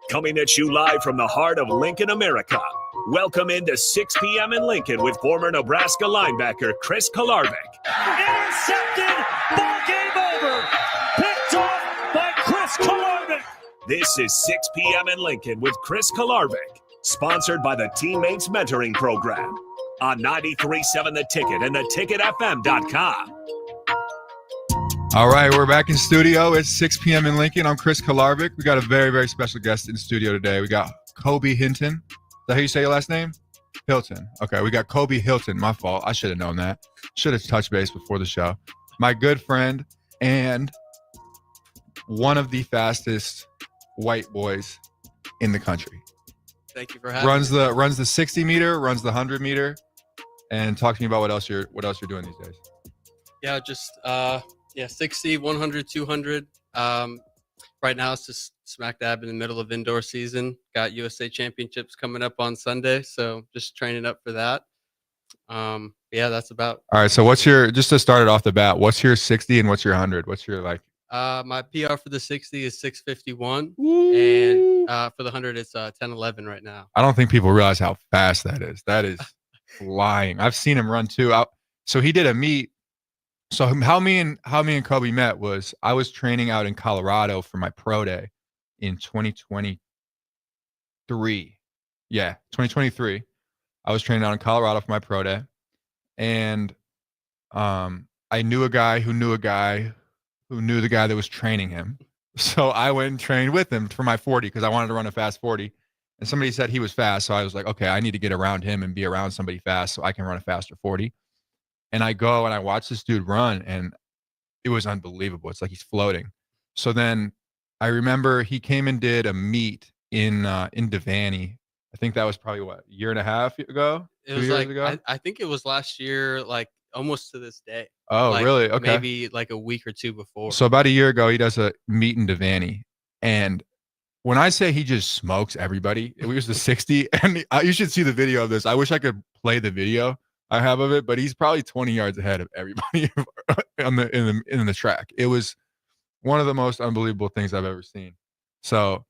Coming at you live from the heart of Lincoln, America. Welcome into 6 p.m. in Lincoln with former Nebraska linebacker Chris Kolarevic. Intercepted, ball game over. Picked off by Chris Kolarevic. This is 6 p.m. in Lincoln with Chris Kolarevic, sponsored by the Teammates Mentoring Program on 93.7 The Ticket and theticketfm.com. All right, we're back in studio. It's 6 p.m. in Lincoln. I'm Chris Kolarevic. We got a very, very special guest in studio today. We got Kobe Hinton. Is that how you say your last name? Hilton. Okay, we got Kobe Hilton. My fault. I should have known that. Should have touched base before the show. My good friend and one of the fastest white boys in the country. Thank you for having me. Runs the 60 meter, runs the 100 meter, and talk to me about what else you're doing these days. Yeah, just 60, 100, 200. Right now it's just smack dab in the middle of indoor season. Got USA Championships coming up on Sunday, so just training up for that. That's about. All right, so just to start it off the bat, what's your 60 and what's your 100? What's your like? My PR for the 60 is 6:51, and for the 100 it's 10:11 right now. I don't think people realize how fast that is. That is flying. I've seen him run too. So he did a meet. So how me and Kobe met was I was training out in Colorado for my pro day in 2023. Yeah, 2023. I was training out in Colorado for my pro day, and I knew a guy who knew a guy who knew the guy that was training him. So I went and trained with him for my 40 because I wanted to run a fast 40. And somebody said he was fast, so I was like, okay, I need to get around him and be around somebody fast so I can run a faster 40. And I go and I watch this dude run, and it was unbelievable. It's like he's floating. So then I remember he came and did a meet in Devaney. I think that was probably a year and a half ago? It was like, ago? I think it was last year, like almost to this day. Oh, like, really? Okay. Maybe like a week or two before. So about a year ago, he does a meet in Devaney. And when I say he just smokes everybody, it was the 60. And you should see the video of this. I wish I could play the video I have of it, but he's probably 20 yards ahead of everybody in the track. It was one of the most unbelievable things I've ever seen. So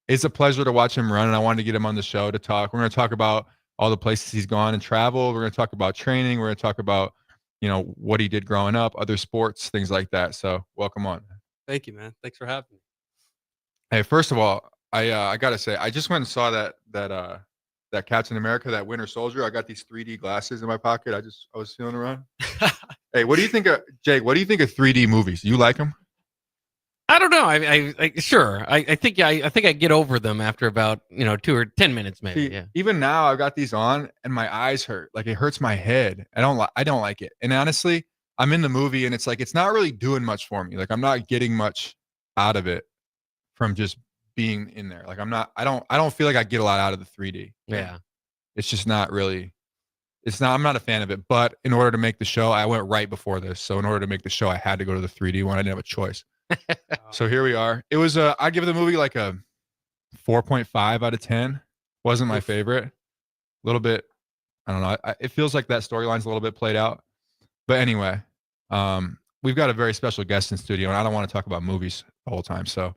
it's a pleasure to watch him run, and I wanted to get him on the show to talk. We're going to talk about all the places he's gone and traveled. We're going to talk about training. We're going to talk about, what he did growing up, other sports, things like that. So welcome on. Thank you, man. Thanks for having me. Hey, first of all, I got to say, I just went and saw that Captain America, that Winter Soldier. I got these 3D glasses in my pocket. I was feeling around. Hey, what do you think of Jake? What do you think of 3D movies? You like them? I don't know. Sure. I think I get over them after about 2 or 10 minutes maybe. See, yeah. Even now, I've got these on and my eyes hurt. Like it hurts my head. I don't like it. And honestly, I'm in the movie and it's like it's not really doing much for me. Like I'm not getting much out of it from just being in there. Like I don't feel like I get a lot out of the 3D. Yeah. It's just not really. I'm not a fan of it. But in order to make the show, I went right before this. So in order to make the show, I had to go to the 3D one. I didn't have a choice. So here we are. It was I give the movie like a 4.5 out of 10. Wasn't my favorite. A little bit, I don't know. It feels like that storyline's a little bit played out. But anyway, we've got a very special guest in studio, and I don't want to talk about movies the whole time. So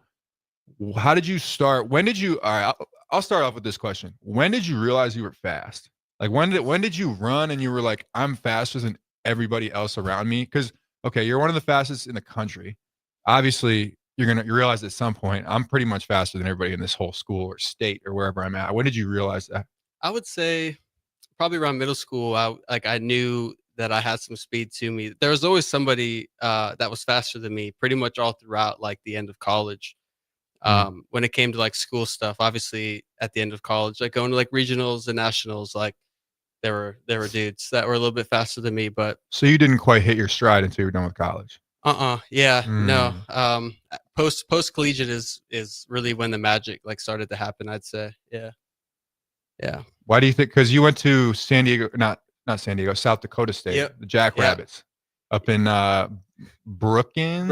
how did you start? All right, I'll start off with this question. When did you realize you were fast? Like when did you run and you were like, I'm faster than everybody else around me? Because, okay, you're one of the fastest in the country. Obviously, you realize at some point, I'm pretty much faster than everybody in this whole school or state or wherever I'm at. When did you realize that? I would say probably around middle school. I knew that I had some speed to me. There was always somebody that was faster than me pretty much all throughout like the end of college. When it came to like school stuff, obviously at the end of college, like going to like regionals and nationals, like there were dudes that were a little bit faster than me. But so you didn't quite hit your stride until you were done with college. Yeah. No. Post collegiate is really when the magic like started to happen, I'd say. Yeah. Why do you think? Because you went to San Diego, not San Diego, South Dakota State, yep. The Jackrabbits, up in Brookings,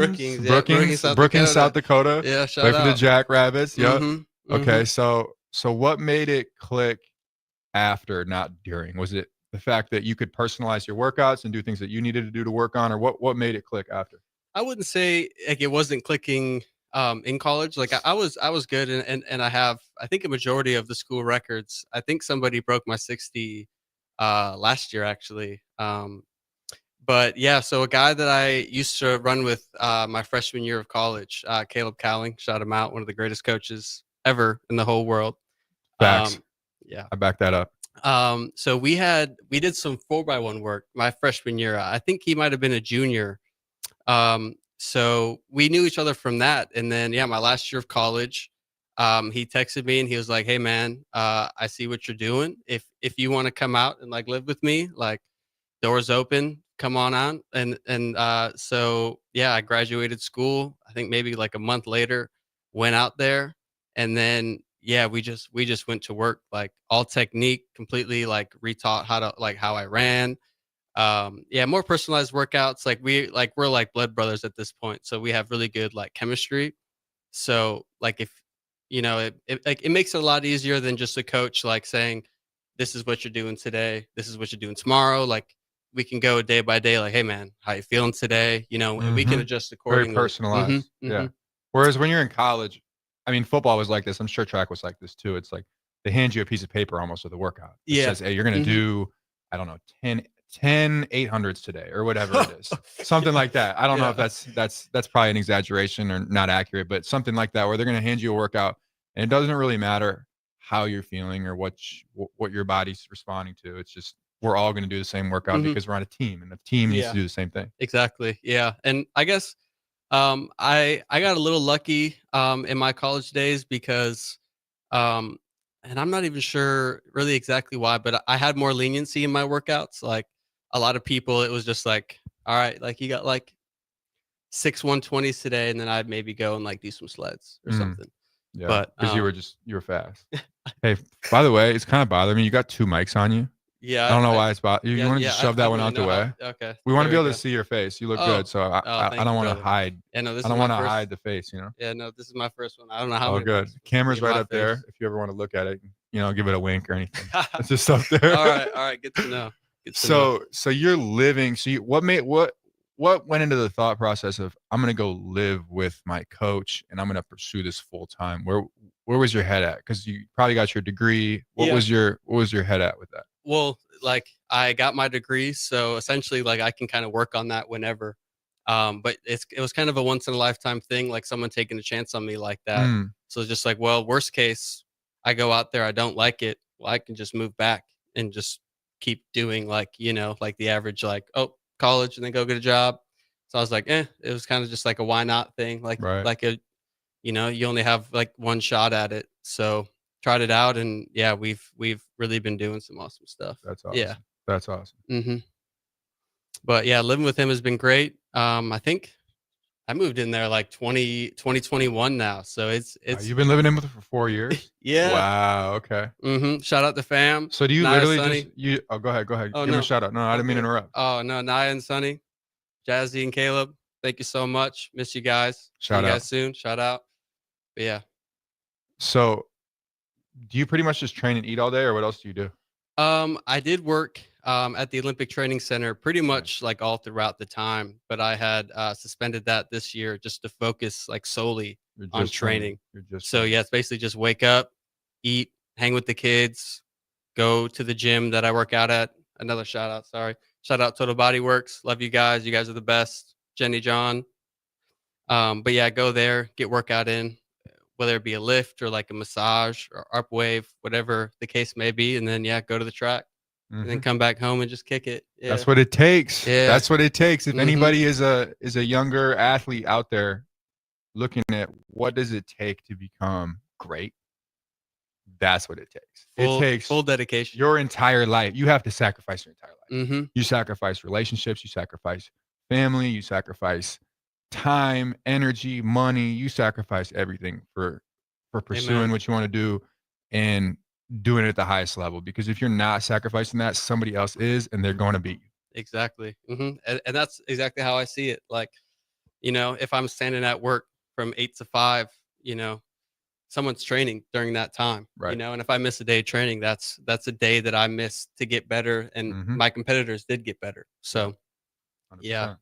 South Dakota. Yeah, shout right out for the Jackrabbits. Yep. Mm-hmm, okay, so what made it click after, not during? Was it the fact that you could personalize your workouts and do things that you needed to do to work on, or what made it click after? I wouldn't say like it wasn't clicking In college, like I was good, and I think a majority of the school records. I think somebody broke my 60 last year actually. But yeah, so a guy that I used to run with my freshman year of college, Caleb Cowling, shout him out, one of the greatest coaches ever in the whole world. Facts. Yeah. I back that up. So we did some 4x1 work my freshman year. I think he might have been a junior. So we knew each other from that. And then, yeah, my last year of college, he texted me and he was like, "Hey man, I see what you're doing. If you want to come out and like live with me, like doors open, come on out." So yeah, I graduated school. I think maybe like a month later, went out there, and then yeah, we just went to work, like all technique, completely like retaught how I ran. Yeah, more personalized workouts. Like we're like blood brothers at this point, so we have really good like chemistry. So like if it makes it a lot easier than just a coach like saying, "This is what you're doing today. This is what you're doing tomorrow." Like we can go day by day. Like, "Hey man, how you feeling today?" And we can adjust Very accordingly. personalized. Yeah. Whereas when you're in college, I mean, football was like this. I'm sure track was like this too. It's like they hand you a piece of paper almost with a workout. It Yeah. says, "Hey, you're going to do, I don't know, 10 800s today," or whatever it is. Something like that. I don't know if that's probably an exaggeration or not accurate, but something like that, where they're going to hand you a workout and it doesn't really matter how you're feeling or what your body's responding to. It's just, we're all going to do the same workout because we're on a team, and the team needs to do the same thing. Exactly. Yeah. And I guess I got a little lucky in my college days because and I'm not even sure really exactly why, but I had more leniency in my workouts. Like a lot of people, it was just like, all right, like you got like 6 120s today, and then I'd maybe go and like do some sleds or something. Yeah, But because you were fast. Hey, by the way, it's kind of bothering me. You got 2 mics on you. yeah, I don't know why it's bothering you. You want to just shove that one really out the way? Okay. We want to there be able go. to see your face. You look Oh. good, so I Thank don't you, want to brother. hide. Yeah, no, this I is don't my want to first. hide the face. Yeah, no, this is my first one. I don't know how. Oh, many good. mics Camera's get right my up there. face. If you ever want to look at it, give it a wink or anything. It's just up there. All right. Good to know. Good to know. So you're living. So what went into the thought process of, I'm going to go live with my coach and I'm going to pursue this full time? Where was your head at? Because you probably got your degree. What was your head at with that? Well, like I got my degree, so essentially like I can kind of work on that whenever. But it was kind of a once in a lifetime thing, like someone taking a chance on me like that. So it's just like, well, worst case, I go out there, I don't like it. Well, I can just move back and just keep doing like the average, like, oh, college and then go get a job. So I was like, it was kind of just like a why not thing, like Right. like a you only have like one shot at it. So tried it out, and yeah, we've really been doing some awesome stuff. That's awesome. Yeah. That's awesome. But yeah, living with him has been great. I think I moved in there like 2021 now. So it's You've been living in with her for 4 years? Yeah. Wow. Okay. Shout out to fam. So do you Naya, literally Sunny. go ahead. Oh, Give me no. a shout out. No, I didn't mean to interrupt. Oh no, Naya and Sunny, Jazzy and Caleb. Thank you so much. Miss you guys. See you guys soon. Shout out. But yeah. So do you pretty much just train and eat all day, or what else do you do? I did work at the Olympic Training Center pretty much like all throughout the time, but I had suspended that this year just to focus like solely on training. So yeah, it's basically just wake up, eat, hang with the kids, go to the gym that I work out at. Another shout out, sorry. Shout out Total Body Works. Love you guys. You guys are the best. Jenny, John. But yeah, go there, get workout in, whether it be a lift or like a massage or up wave, whatever the case may be. And then, yeah, go to the track and then come back home and just kick it. Yeah. That's what it takes. Yeah. That's what it takes. If anybody is a younger athlete out there looking at what does it take to become great, that's what it takes. It takes full dedication. Your entire life. You have to sacrifice your entire life. You sacrifice relationships. You sacrifice family. You sacrifice time, energy, money. You sacrifice everything for pursuing what you want to do and doing it at the highest level. Because if you're not sacrificing that, somebody else is, and they're going to beat you. Exactly. And that's exactly how I see it. Like, if I'm standing at work from 8 to 5, someone's training during that time, right? And if I miss a day of training, that's a day that I missed to get better. And my competitors did get better. So 100%. yeah.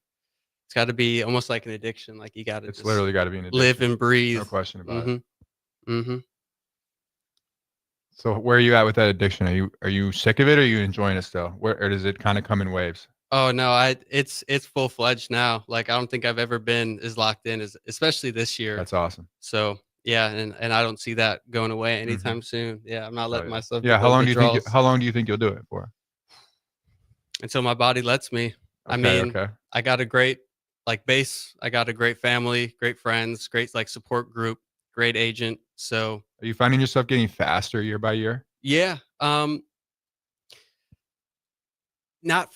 It's got to be almost like an addiction. Like you got to It's just literally got to be an addiction. live and breathe. No question about it. Mm-hmm. So where are you at with that addiction? Are you sick of it, or are you enjoying it still? Or does it kind of come in waves? Oh no, it's full fledged now. Like I don't think I've ever been as locked in as, especially this year. That's awesome. So yeah, and I don't see that going away anytime soon. Yeah, I'm not letting yeah. myself. Yeah, get how long those do you think? withdrawals How long do you think you'll do it for? until my body lets me. I mean, I got a great like base. I got a great family, great friends, great like support group, great agent. So Are you finding yourself getting faster year by year? yeah, not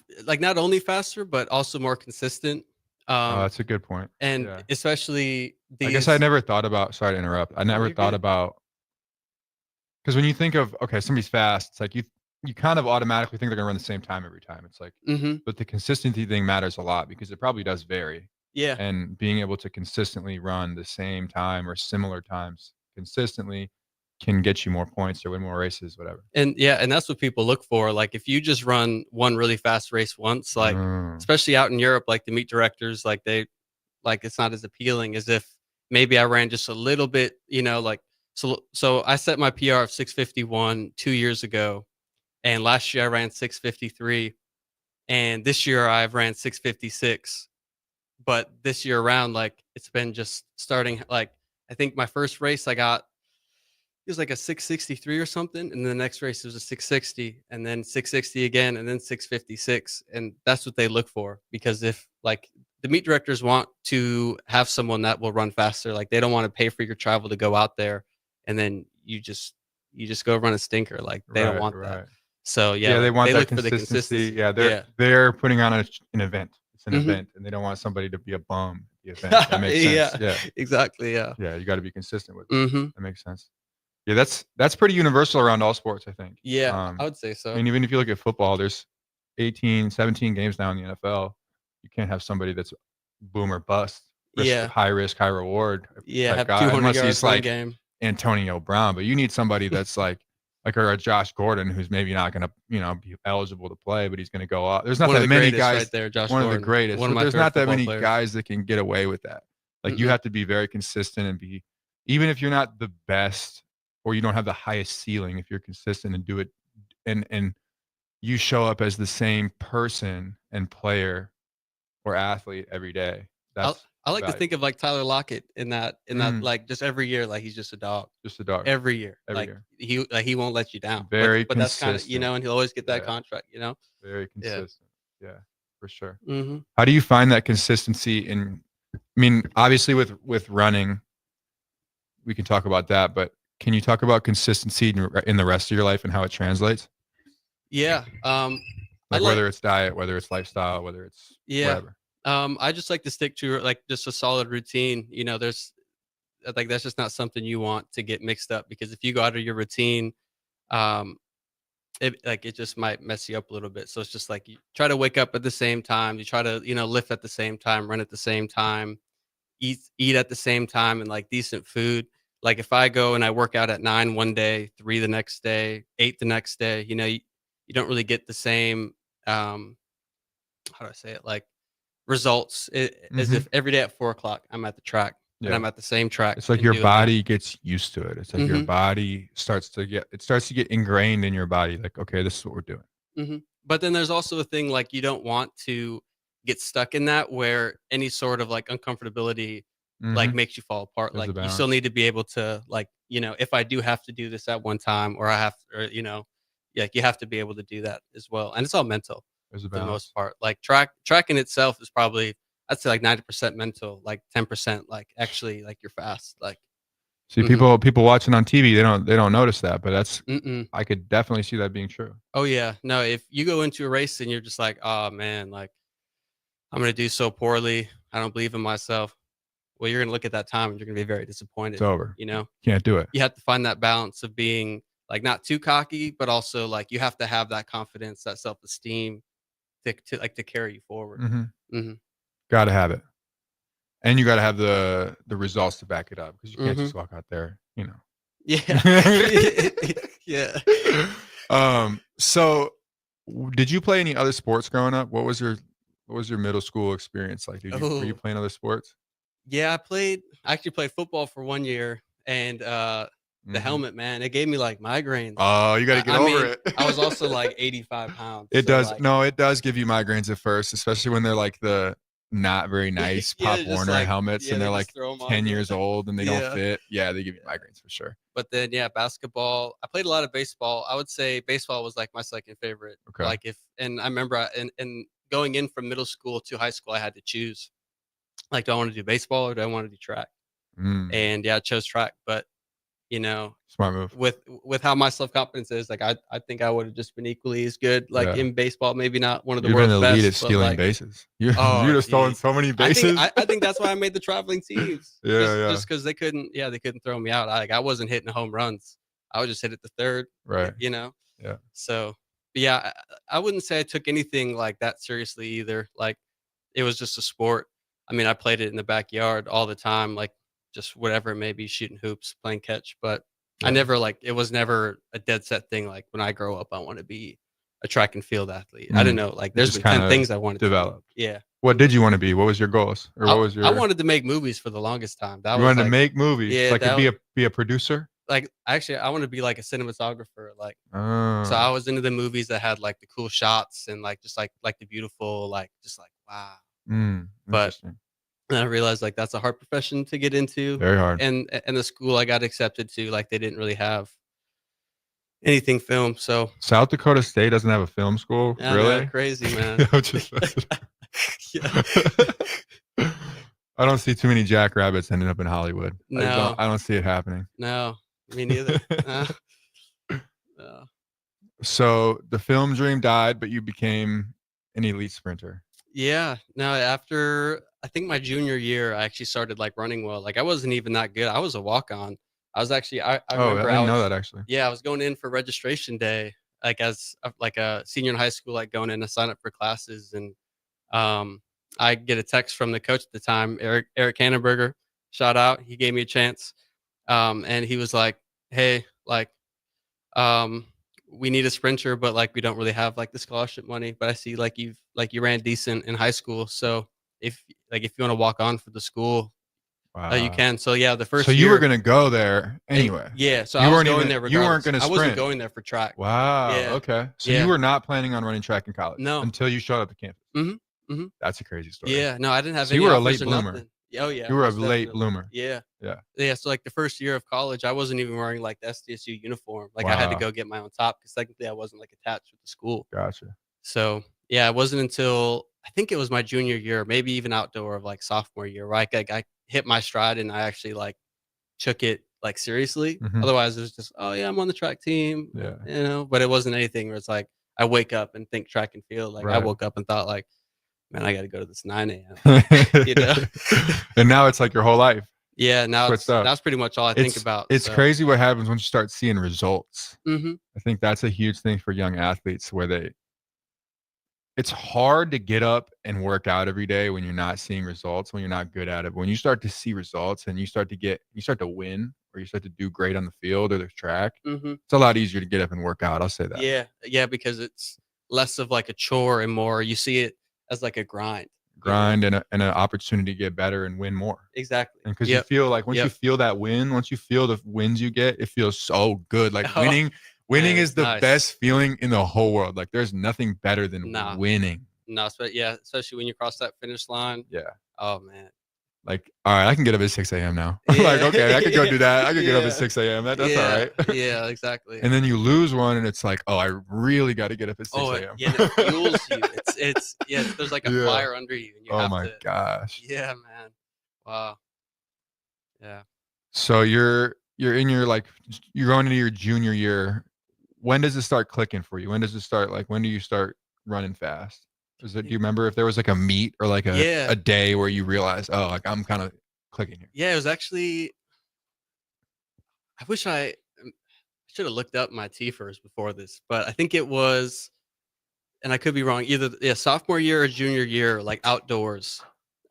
only faster, but also more consistent. That's a good point. And Yeah. especially these. I guess I never thought about. Sorry to interrupt. I never you're thought good. about, because when you think of, okay, somebody's fast, it's like you kind of automatically think they're gonna run the same time every time. It's like, but the consistency thing matters a lot because it probably does vary. Yeah. And being able to consistently run the same time or similar times consistently can get you more points or win more races, whatever. And yeah, and that's what people look for. Like if you just run one really fast race once, like especially out in Europe, like the meet directors, like they like it's not as appealing as if maybe I ran just a little bit, like so I set my PR of 6:51 2 years ago, and last year I ran 6:53, and this year I've ran 6:56. But this year around, like it's been just starting like I think my first race I got it was like a 6:63 or something, and the next race was a 6:60, and then 6:60 again, and then 6:56, and that's what they look for because if like the meet directors want to have someone that will run faster, like they don't want to pay for your travel to go out there, and then you just go run a stinker, like they don't want that. So yeah, they want that look consistency. for the consistency. Yeah, they're putting on an event. It's an event, and they don't want somebody to be a bum at the event. That makes sense. Yeah, exactly. Yeah, you got to be consistent with it. That makes sense. Yeah, that's pretty universal around all sports, I think. Yeah, I would say so. I mean, even if you look at football, there's 18, 17 games now in the NFL. You can't have somebody that's boom or bust. High risk, high reward. Yeah, have guy, 200 unless yards he's like game. Antonio Brown, but you need somebody that's like or a Josh Gordon who's maybe not going to be eligible to play, but he's going to go off. There's not that many guys right there, Josh one Gordon. Of the greatest. One of my there's not that many players. Guys that can get away with that. Like you have to be very consistent and be, even if you're not the best or you don't have the highest ceiling, if you're consistent and do it and you show up as the same person and player or athlete every day. That's I like to think of like Tyler Lockett in that like just every year, like he's just a dog. Just a dog. Every year. Every year. He won't let you down. Very but that's kind of, consistent. And he'll always get that contract, Very consistent. Yeah, for sure. Mm-hmm. How do you find that consistency in, I mean, obviously with running, we can talk about that, but can you talk about consistency in the rest of your life and how it translates? Yeah. Whether it's diet, whether it's lifestyle, whether it's whatever. I just like to stick to like just a solid routine. There's like that's just not something you want to get mixed up because if you go out of your routine, it just might mess you up a little bit. So it's just like you try to wake up at the same time, you try to lift at the same time, run at the same time, eat at the same time, and like decent food. Like if I go and I work out at 9 one day, 3 the next day, 8 the next day, you don't really get the same how do I say it, like results as if every day at 4:00 I'm at the track and I'm at the same track. It's like your body gets used to it. It's like your body starts to get ingrained in your body. Like, okay, this is what we're doing. But then there's also a thing like you don't want to get stuck in that where any sort of like uncomfortability like makes you fall apart. There's like you still need to be able to like, if I do have to do this at one time or I have to, you have to be able to do that as well. And it's all mental. For the most part, like tracking itself is probably I'd say like 90% mental, like 10% like actually like you're fast. Like see people watching on TV, they don't notice that, but that's I could definitely see that being true. Oh yeah, no, if you go into a race and you're just like, oh man, like I'm gonna do so poorly, I don't believe in myself. Well, you're gonna look at that time and you're gonna be very disappointed. It's over. Can't do it. You have to find that balance of being like not too cocky, but also like you have to have that confidence, that self-esteem. To carry you forward. Got to have it, and you got to have the results to back it up because you can't just walk out there, Yeah. Yeah. So, did you play any other sports growing up? What was your What was your middle school experience like? Were you playing other sports? Yeah, I actually played football for 1 year, and the helmet, man, it gave me like migraines. Oh, you got to get over it. I was also like 85 pounds. It so, does. like, No, it does give you migraines at first, especially when they're like the not very nice Yeah, Pop just Warner like- helmets yeah, and they they're just like throw 'em on 10 you. years old and they don't Yeah. fit. Yeah, they give you migraines for sure. But then, yeah, basketball. I played a lot of baseball. I would say baseball was like my second favorite. Okay. Like and I remember, and going in from middle school to high school, I had to choose. Like, do I want to do baseball or do I want to do track? And yeah, I chose track. But Smart move. with how my self confidence is, like I think I would have just been equally as good. Like Yeah. in baseball, maybe not one of the You've been world's elite best. at but, stealing like, bases. You'd Oh, have stolen geez. so many bases. I think that's why I made the traveling teams. Yeah. Just because they couldn't throw me out. I wasn't hitting home runs. I would just hit it the third. Right. Yeah. So, but yeah, I wouldn't say I took anything like that seriously either. Like, it was just a sport. I mean, I played it in the backyard all the time, like just whatever it may be, shooting hoops, playing catch. But I never it was never a dead set thing. Like, when I grow up, I want to be a track and field athlete. I didn't know. Like, there's just been 10 kinda things I wanted developed. to do. Yeah. What did you want to be? What was your goals? Or what was your? I wanted to make movies for the longest time. That You was wanted to like, make movies. yeah, like that be a producer. like actually I want to be like a cinematographer. Like, Oh. so I was into the movies that had like the cool shots and like just like the beautiful, like just like wow. But Interesting. and I realized like that's a hard profession to get into. Very hard. And the school I got accepted to, like, they didn't really have anything filmed. So South Dakota State doesn't have a film school. yeah, Really? man, crazy, man. I'm just messing. Yeah. I don't see too many jackrabbits ending up in Hollywood. No. I don't see it happening. No, me neither. No. So the film dream died, but you became an elite sprinter. Yeah. No, after I think my junior year, I actually started like running well. Like, I wasn't even that good. I was a walk-on. I was actually I remember I didn't know that actually. Yeah, I was going in for registration day, like as like a senior in high school, like going in to sign up for classes, and I get a text from the coach at the time, Eric Hannenberger. Shout out, he gave me a chance, and he was like, "Hey, like, we need a sprinter, but like we don't really have like the scholarship money. But I see like you ran decent in high school, so if you want to walk on for the school, you can." So yeah, the first. So you year, were gonna go there anyway. Yeah, so You I was weren't going even- there you weren't regardless. gonna I wasn't sprint. going there for track. Wow. Yeah. Okay. So Yeah. you were not planning on running track in college. No. Until you showed up at campus. Mhm, mhm. That's a crazy story. Yeah, no, I didn't have So any. you were a offers late or bloomer. nothing. Oh yeah, You were a most late definitely. bloomer. Yeah. Yeah. Yeah. So like the first year of college, I wasn't even wearing like the SDSU uniform. Like, I had to Wow. go get my own top because technically I wasn't like attached with the school. Gotcha. So yeah, it wasn't until I think it was my junior year, maybe even outdoor of like sophomore year, where I hit my stride and I actually like took it like seriously. Mhm. Otherwise, it was just, oh yeah, I'm on the track team, Yeah. But it wasn't anything where it's like I wake up and think track and field. Like, I Right. woke up and thought like, man, I got to go to this 9 a.m. You know? And now it's like your whole life. Yeah, now Switched up. that's pretty much all I think about. It's so. crazy what happens once you start seeing results. Mhm. I think that's a huge thing for young athletes where it's hard to get up and work out every day when you're not seeing results, when you're not good at it. But when you start to see results and you start to win, or you start to do great on the field or the track, Mhm. it's a lot easier to get up and work out. I'll say that. Yeah, because it's less of like a chore and more you see it as like a grind. Grind and an opportunity to get better and win more. Exactly. And because you feel like once you feel that win, once you feel the wins you get, it feels so good. Like Oh, winning man, is the nice. best feeling in the whole world. Like there's nothing better than Nah. winning. No, especially when you cross that finish line. Yeah. Oh man. Like, all right, I can get up at 6 a.m. now. Yeah. Like, okay, I could go do that. I could get up Yeah. at 6 a.m. That's yeah. all right. Yeah, exactly. And then you lose one and it's like, oh, I really got to get up at 6 a.m. Yeah, it fuels you. It's there's like a Yeah. fire under you and you Oh have my to. gosh. Yeah, man. Wow. Yeah. So you're in your you're going into your junior year. When does it start clicking for you? When do you start running fast? Do you remember if there was like a meet or like a day where you realized, oh, like I'm kind of clicking here? Yeah, it was actually. I wish I should have looked up my TFERs before this, but I think it was, and I could be wrong, either sophomore year or junior year, like outdoors.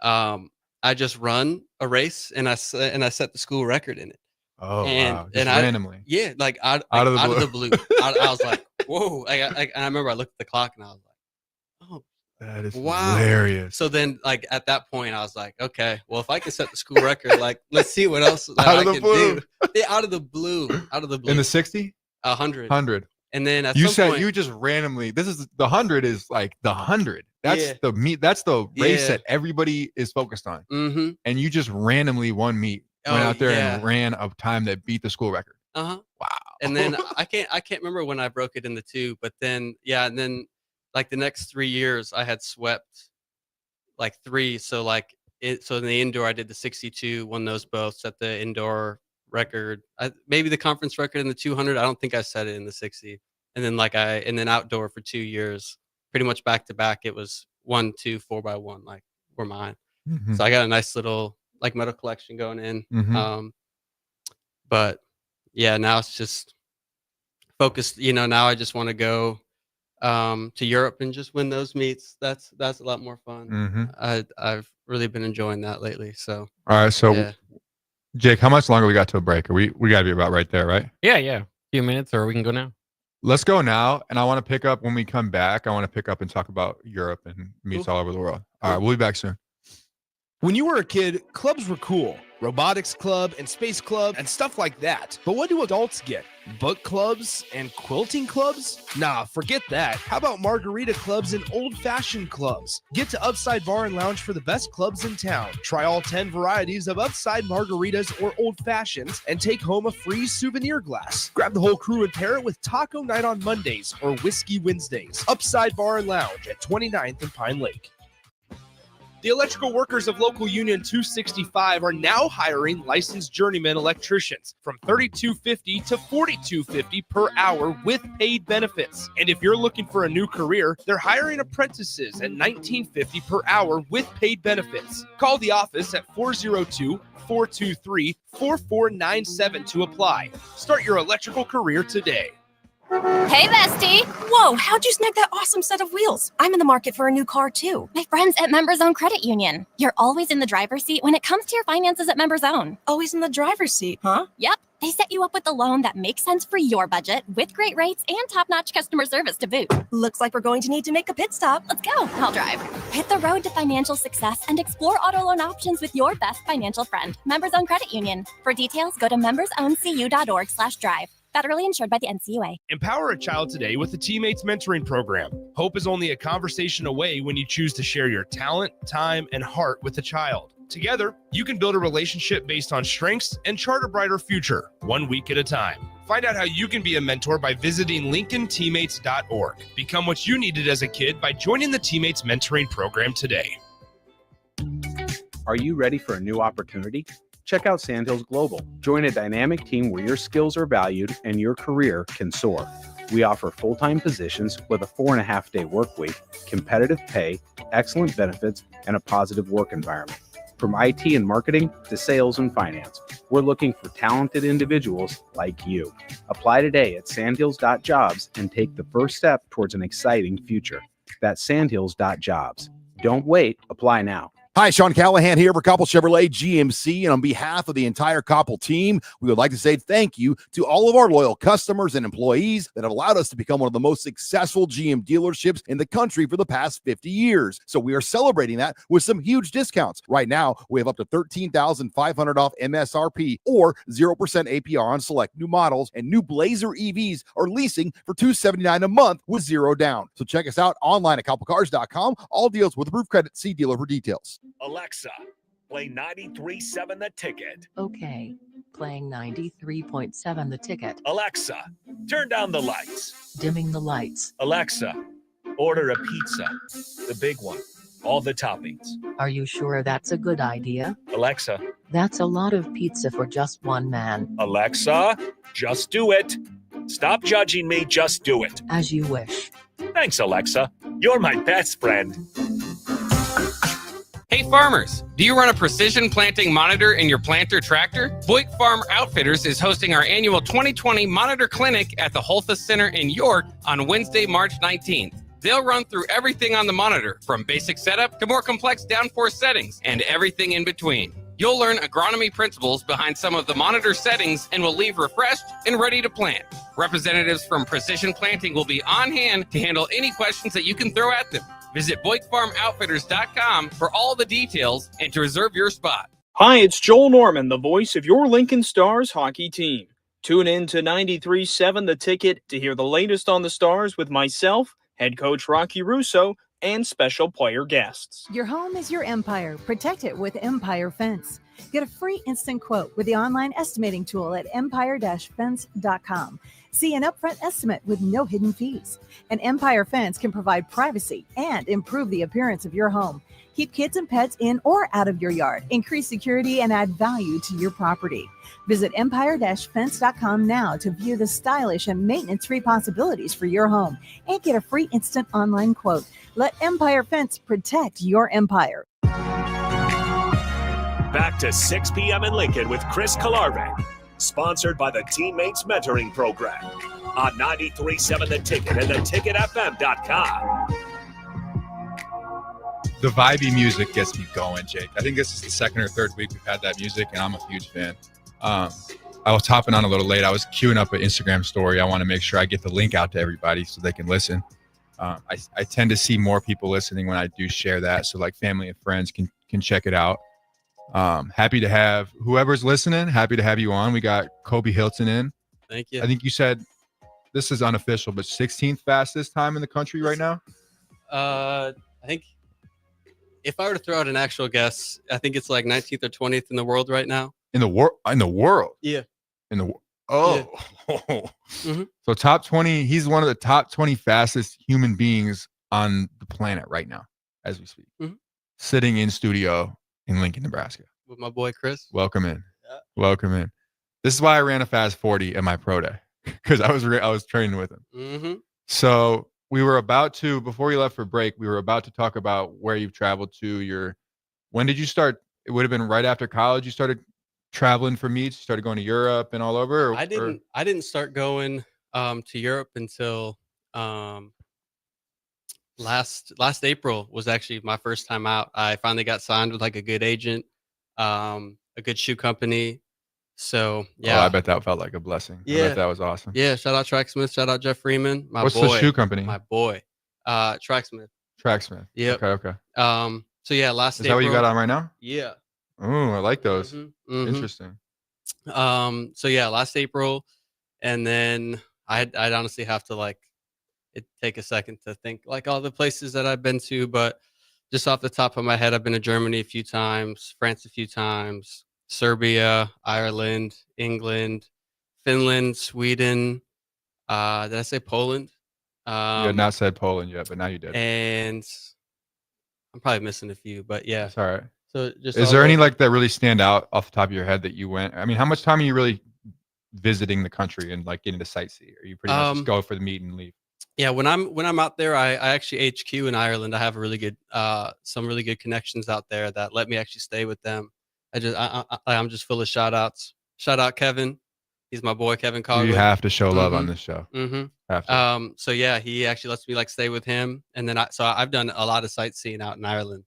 I just run a race and I set the school record in it. Oh, And- wow. Just and I- randomly. Yeah, like out Out of the blue. I was like, whoa! And I remember I looked at the clock and I was like, oh, That is Wow. hilarious. So then, like at that point, I was like, okay, well, if I can set the school record, like let's see what else that Out of I the can blue. do. Yeah, out of the blue. In the 60? 100. 100. And then at You some said point, you just randomly, the 100 is like the 100. That's Yeah. the meet. That's the race Yeah. that everybody is focused on. Mm-hmm. And you just randomly one meet went out there and ran a time that beat the school record. Uh-huh. Wow. And then I can't remember when I broke it into 2, but then and then like the next 3 years I had swept like 3. So like so in the indoor I did the 62, won those both, set the indoor record. Maybe the conference record in the 200. I don't think I set it in the 60. And then and then outdoor for 2 years, pretty much back to back. It was 1, 2, 4x1, like were mine. Mhm. So I got a nice little like medal collection going in. Mhm. But yeah, now it's just focused. Now I just want to go to Europe and just win those meets. That's a lot more fun. Mhm. I've really been enjoying that lately. So All right. So, yeah. Jake, how much longer we got to a break? We got to be about right there, right? Yeah. A few minutes, or we can go now. Let's go now. And I want to pick up when we come back. I want to pick up and talk about Europe and meets all over the world. All right. We'll be back soon. When you were a kid, clubs were cool. Robotics club and space club and stuff like that. But what do adults get? Book clubs and quilting clubs? Nah, forget that. How about margarita clubs and old-fashioned clubs? Get to Upside Bar and Lounge for the best clubs in town. Try all 10 varieties of Upside margaritas or old fashions and take home a free souvenir glass. Grab the whole crew and pair it with taco night on Mondays or whiskey Wednesdays. Upside Bar and Lounge at 29th and Pine Lake. The electrical workers of Local Union 265 are now hiring licensed journeyman electricians from $32.50 to $42.50 per hour with paid benefits. And if you're looking for a new career, they're hiring apprentices at $19.50 per hour with paid benefits. Call the office at 402-423-4497 to apply. Start your electrical career today. Hey, bestie. Whoa, how'd you snag that awesome set of wheels? I'm in the market for a new car, too. My friends at Members Own Credit Union. You're always in the driver's seat when it comes to your finances at Members Own. Always in the driver's seat, huh? Yep. They set you up with a loan that makes sense for your budget with great rates and top-notch customer service to boot. Looks like we're going to need to make a pit stop. Let's go. I'll drive. Hit the road to financial success and explore auto loan options with your best financial friend, Members Own Credit Union. For details, go to membersowncu.org/drive. Federally insured by the NCUA. Empower a child today with the Teammates Mentoring Program. Hope is only a conversation away when you choose to share your talent, time, and heart with a child. Together, you can build a relationship based on strengths and chart a brighter future, 1 week at a time. Find out how you can be a mentor by visiting LincolnTeammates.org. Become what you needed as a kid by joining the Teammates Mentoring Program today. Are you ready for a new opportunity? Check out Sandhills Global. Join a dynamic team where your skills are valued and your career can soar. We offer full-time positions with a 4.5-day work week, competitive pay, excellent benefits, and a positive work environment. From IT and marketing to sales and finance, we're looking for talented individuals like you. Apply today at sandhills.jobs and take the first step towards an exciting future. That's sandhills.jobs. Don't wait. Apply now. Hi, Sean Callahan here for Koppel Chevrolet GMC, and on behalf of the entire Koppel team, we would like to say thank you to all of our loyal customers and employees that have allowed us to become one of the most successful GM dealerships in the country for the past 50 years. So we are celebrating that with some huge discounts. Right now, we have up to $13,500 off MSRP or 0% APR on select new models, and new Blazer EVs are leasing for $279 a month with zero down. So check us out online at koppelcars.com. All deals with approved credit. See dealer for details. Alexa, play 93.7 The Ticket. Okay, playing 93.7 The Ticket. Alexa, turn down the lights. Dimming the lights. Alexa, order a pizza, the big one, all the toppings. Are you sure that's a good idea? Alexa. That's a lot of pizza for just one man. Alexa, just do it. Stop judging me, just do it. As you wish. Thanks, Alexa. You're my best friend. Hey farmers, do you run a precision planting monitor in your planter tractor? Voigt Farm Outfitters is hosting our annual 2020 Monitor Clinic at the Holthus Center in York on Wednesday, March 19th. They'll run through everything on the monitor, from basic setup to more complex downforce settings and everything in between. You'll learn agronomy principles behind some of the monitor settings and will leave refreshed and ready to plant. Representatives from Precision Planting will be on hand to handle any questions that you can throw at them. Visit BoykFarmOutfitters.com for all the details and to reserve your spot. Hi, it's Joel Norman, the voice of your Lincoln Stars hockey team. Tune in to 93.7 The Ticket to hear the latest on the Stars with myself, head coach Rocky Russo, and special player guests. Your home is your empire. Protect it with Empire Fence. Get a free instant quote with the online estimating tool at empire-fence.com. See an upfront estimate with no hidden fees. An Empire Fence can provide privacy and improve the appearance of your home. Keep kids and pets in or out of your yard. Increase security and add value to your property. Visit empire-fence.com now to view the stylish and maintenance-free possibilities for your home and get a free instant online quote. Let Empire Fence protect your empire. Back to 6 p.m. in Lincoln with Chris Kolarevic. Sponsored by the Teammates Mentoring Program on 93.7 The Ticket and theticketfm.com. The vibey music gets me going, Jake. I think this is the second or third week we've had that music, and I'm a huge fan. I was hopping on a little late. I was queuing up an Instagram story. I want to make sure I get the link out to everybody so they can listen. I tend to see more people listening when I do share that, so like family and friends can check it out. Happy to have whoever's listening. Happy to have you on. We got Kobe Hilton in. Thank you. I think you said this is unofficial, but 16th fastest time in the country right now. I think if I were to throw out an actual guess, I think it's like 19th or 20th in the world right now. In the world. Yeah. Mm-hmm. So top 20. He's one of the top 20 fastest human beings on the planet right now, as we speak. Mm-hmm. Sitting in studio in Lincoln, Nebraska. With my boy Chris. Welcome in. Yeah. Welcome in. This is why I ran a fast 40 at my pro day, because I was training with him. Mm-hmm. So we were about to, before we left for break, we were about to talk about where you've traveled to. When did you start? It would have been right after college. You started traveling for meets. You started going to Europe and all over. I didn't start going to Europe until last April was actually my first time out. I finally got signed with like a good agent, a good shoe company. So yeah, I bet that felt like a blessing. Yeah, I bet that was awesome. Yeah, shout out Tracksmith, shout out Jeff Freeman. What's the shoe company? My boy, Tracksmith. Yep. Okay. So yeah, last Is that what you got on right now? Yeah. Oh, I like those. Mm-hmm. Interesting. So yeah, last April, and then I'd honestly have to take a second to think like all the places that I've been to, but just off the top of my head, I've been to Germany a few times, France a few times, Serbia, Ireland, England, Finland, Sweden. Did I say Poland? You had not said Poland yet, but now you did. And I'm probably missing a few, but yeah. That's all right. So just is there any that really stand out off the top of your head that you went? I mean, how much time are you really visiting the country and getting to sightsee? Or you pretty much just go for the meet and leave? Yeah, when I'm out there, I actually HQ in Ireland. I have a really good some really good connections out there that let me actually stay with them. I'm just full of shout outs. Shout out Kevin. He's my boy, Kevin Cogwood. You have to show love on this show. Mm-hmm. Have to. So yeah, he actually lets me stay with him, and then I've done a lot of sightseeing out in Ireland.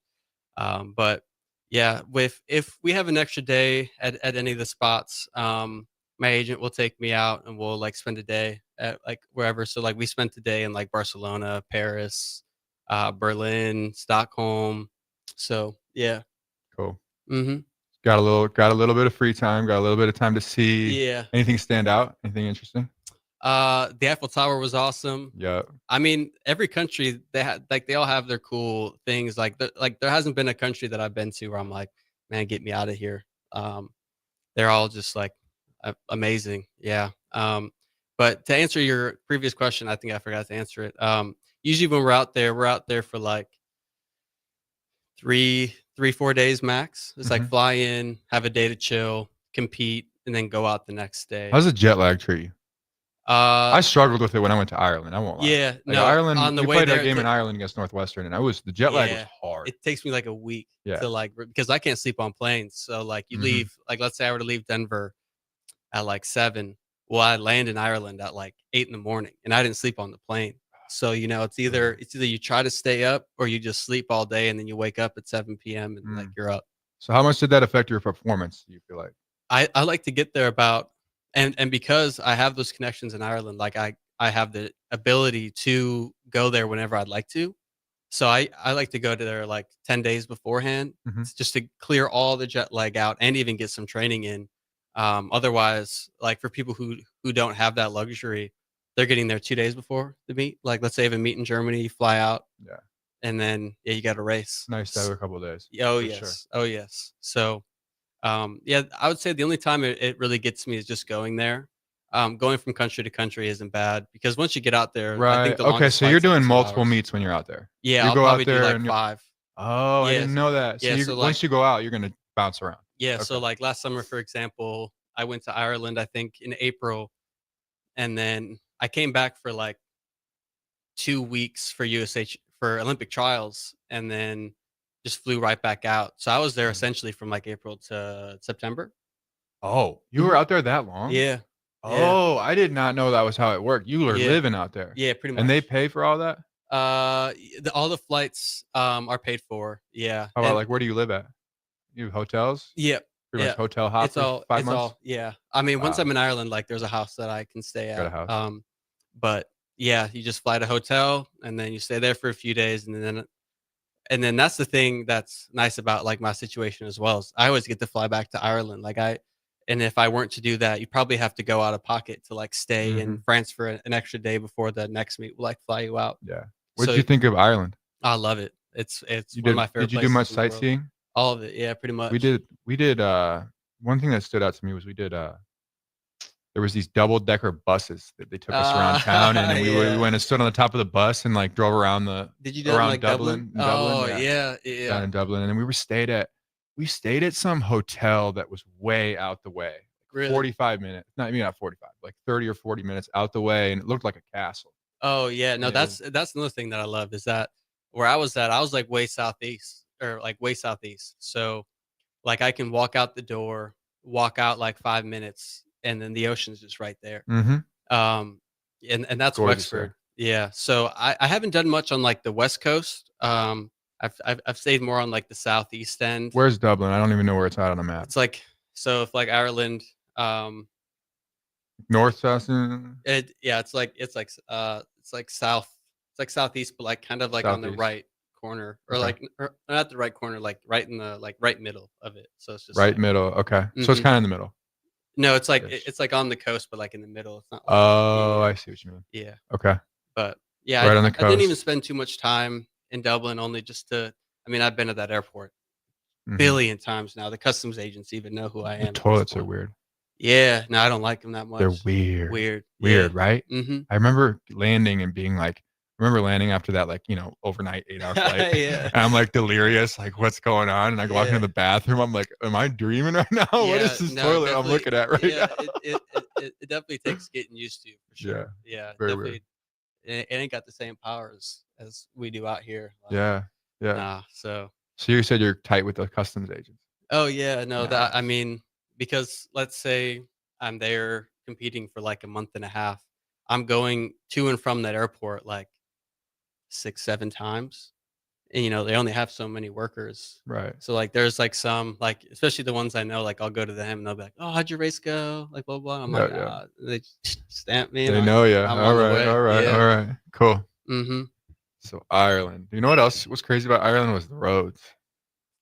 But yeah, if we have an extra day at any of the spots, my agent will take me out and we'll spend a day at wherever. So we spent the day in Barcelona, Paris, Berlin, Stockholm. So yeah. Cool. Mm-hmm. Got a little bit of free time. Got a little bit of time to see. Yeah. Anything stand out? Anything interesting? The Eiffel Tower was awesome. Yeah. I mean, every country they all have their cool things. There hasn't been a country that I've been to where I'm like, man, get me out of here. They're all just amazing. Yeah. But to answer your previous question, I think I forgot to answer it. Usually when we're out there for 3-4 days max. It's fly in, have a day to chill, compete, and then go out the next day. How's the jet lag treat you? I struggled with it when I went to Ireland. I won't lie. Yeah, Ireland. On the we way played there, that game in Ireland against Northwestern, and the jet lag was hard. It takes me a week to because I can't sleep on planes. So you leave let's say I were to leave Denver at 7. Well, I land in Ireland at 8 in the morning, and I didn't sleep on the plane. So it's either you try to stay up or you just sleep all day, and then you wake up at 7 p.m. and you're up. So how much did that affect your performance? Do you feel like? I like to get there about. And because I have those connections in Ireland, I have the ability to go there whenever I'd like to. So I like to go to there like 10 days beforehand just to clear all the jet lag out and even get some training in. Otherwise, like for people who don't have that luxury, they're getting there 2 days before the meet. Like let's say you have a meet in Germany, you fly out. Yeah. And then you got a race. Nice to have a couple of days. Oh yes. Sure. Oh yes. So yeah, I would say the only time it really gets me is just going there. Going from country to country isn't bad because once you get out there, Right. I think the Okay, longest so you're flight's like doing 2 multiple hours. meets when you're out there. Yeah, you I'll go probably out there do like and 5. Oh, I didn't know that. So, yeah, you, so once you go out, you're gonna bounce around. Yeah, Okay. so like last summer, for example, I went to Ireland, I think in April, and then I came back for like 2 weeks for USH for Olympic trials, and then just flew right back out. So I was there essentially from like April to September. Oh, you were out there that long? Yeah. Oh, I did not know that was how it worked. You were living out there. Yeah, pretty much. And they pay for all that? All the flights are paid for. Yeah. How about like where do you live at? You have hotels? Yeah. Pretty much hotel hop for 5 months? Yeah. I mean, once Wow. I'm in Ireland, like there's a house that I can stay at. Got a house. But yeah, you just fly to a hotel and then you stay there for a few days, and then that's the thing that's nice about like my situation as well. Is I always get to fly back to Ireland. And if I weren't to do that, you probably have to go out of pocket to like stay in France for an extra day before the next meet will like fly you out. Yeah. What did you think of Ireland? I love it. It's You one of my favorite Did you do places much in the world. sightseeing? All of it, yeah, pretty much. We did one thing that stood out to me was there was these double-decker buses that they took us around town, and we went and stood on the top of the bus and like drove around Did you do that in, around like, Dublin? Oh, Yeah. yeah. Down in Dublin, and then we stayed at some hotel that was way out the way. Really? 45 minutes, not 45, like 30 or 40 minutes out the way, and it looked like a castle. Oh yeah, no, that's another thing that I love is that where I was at, I was like way southeast. So like I can walk out the door, walk out like 5 minutes, and then the ocean's just right there. And that's Gorgeous Wexford. there. Yeah. So I haven't done much on like the West Coast. I've stayed more on like the southeast end. Where's Dublin? I don't even know where it's at on the map. It's like if like Ireland, North, south. it's like south, it's like southeast, but like kind of like on the Southeast. right corner, or Okay. or not the right corner, like right in the like right middle of it. So it's just Right like, middle. Okay, so it's kind of in the middle. no, it's like Ish. it's like on the coast, but like in the middle. It's not. Like, Oh, I see what you mean. yeah. Okay. But yeah, Right on the I didn't even coast. spend too much time in Dublin, only just to. I mean, I've been to that airport Mhm. billion times now. The customs agents even know who I am. The at this toilets are point. weird. Yeah, no, I don't like them that much. They're weird. Weird, Right? Mm-hmm. I remember landing and being like, after that, like, overnight 8-hour flight. Yeah. And I'm like delirious, like, what's going on? And I walk into the bathroom. I'm like, am I dreaming right now? What is this toilet I'm looking at right now? It definitely takes getting used to, for sure. Yeah, very definitely. It ain't got the same powers as we do out here. Yeah. Nah, so you said you're tight with the customs agents. oh yeah, no, Nice. that I mean, because let's say I'm there competing for like a month and a half, I'm going to and from that airport like 6-7 times, and they only have so many workers, Right. so like there's like some, like especially the ones I know, like I'll go to them and they'll be like, oh, how'd your race go, like blah blah. I'm Yeah, like, yeah. they stamp me. They know you. I'm All on the right. way. All right. Yeah. All right. Cool. Mm-hmm. So Ireland. You know what else was crazy about Ireland was the roads.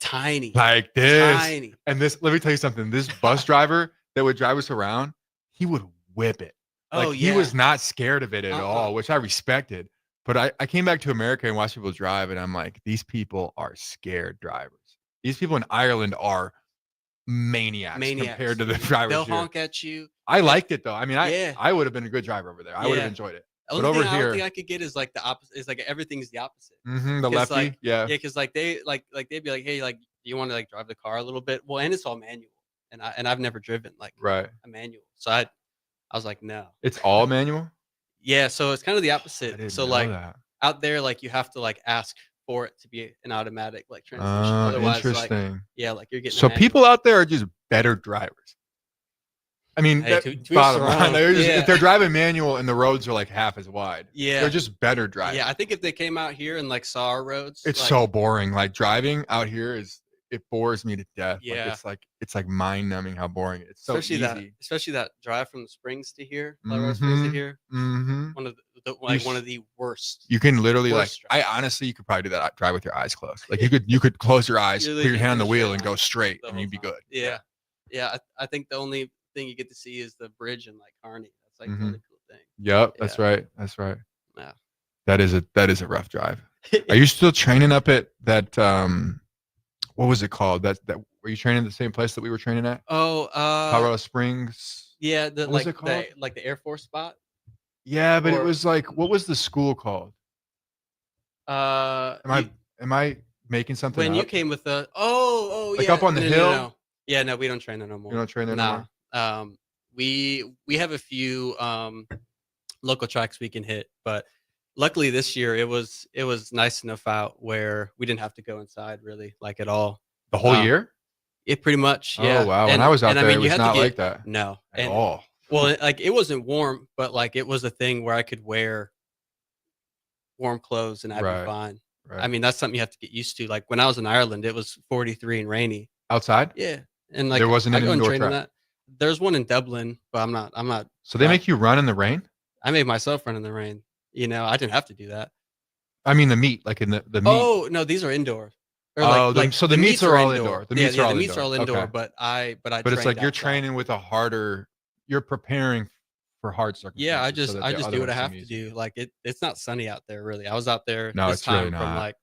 Tiny. Like this. Tiny. And this, let me tell you something. This bus driver that would drive us around, he would whip it. Like, Oh, he yeah. was not scared of it at Uh-uh. all, which I respected. But I came back to America and watched people drive, and I'm like, these people are scared drivers. These people in Ireland are maniacs compared to the drivers They'll here. honk at you. I liked it though. I mean, Yeah. I would have been a good driver over there. I would have Yeah. enjoyed it. Only But over thing I don't here, think I could get is like the opposite. Is like everything's the opposite. the 'Cause, lefty, like, yeah. because like they like they'd be like, hey, like, do you want to like drive the car a little bit? Well, and it's all manual, and I've never driven like Right. a manual, so I was like, no. It's all manual. Yeah, so it's kind of the I opposite. didn't So know like that. out there, like you have to like ask for it to be an automatic like transmission. Oh, Otherwise, like, interesting. yeah, like you're getting. a So manual. people out there are just better drivers. I mean, Hey, that- to each bottom their line, own. if Yeah. they're driving manual and the roads are like half as wide, Yeah. they're just better drivers. Yeah, I think if they came out here and like saw our roads, It's like, so boring. Like driving out here it bores me to death. Yeah. Like, it's like mind numbing how boring it is. It's so especially easy. that drive from the Springs to here, Colorado Springs to here. Mm-hmm. One of the one of the worst. You can literally worst honestly, you could probably do that drive with your eyes closed. Like you could close your eyes, You put your hand on the wheel, straight and go line straight, the and whole you'd be time. good. Yeah. I think the only thing you get to see is the bridge in like Kearney. That's like the only cool thing. Yep, that's right. That's right. Yeah. That is a rough drive. Are you still training up at that? What was it called? That were you training at the same place that we were training at? Oh, Colorado Springs. yeah, What was it called? like the Air Force spot. Yeah, but it Or- was like, what was the school called? Am I making something when up? you came with the Like yeah, up on the hill? No. Yeah, no, we don't train there no more. You don't train there no more? We have a few local tracks we can hit, but luckily this year it was nice enough out where we didn't have to go inside really like at all. The whole year? It pretty much, yeah. Oh wow! When I was out there, it was not like that. No, at all. Well, like it wasn't warm, but like it was a thing where I could wear warm clothes and I'd be fine. Right. I mean, that's something you have to get used to. Like when I was in Ireland, it was 43 and rainy. Outside? Yeah, and like there wasn't I an go and indoor train in track. that. There's one in Dublin, but I'm not. So they make you run in the rain? I made myself run in the rain. You know, I didn't have to do that. I mean the meat, like in the meat. Oh no, these are indoor. Or so the meets are all indoor. The meets are all the indoor. meets are all indoor. Okay. But it's like you're outside. training with a harder. You're preparing for hard circumstances. Yeah, so I that just the do other what I ones have seem to easier. do. Like it's not sunny out there really. I was out there No, this it's really time from not. like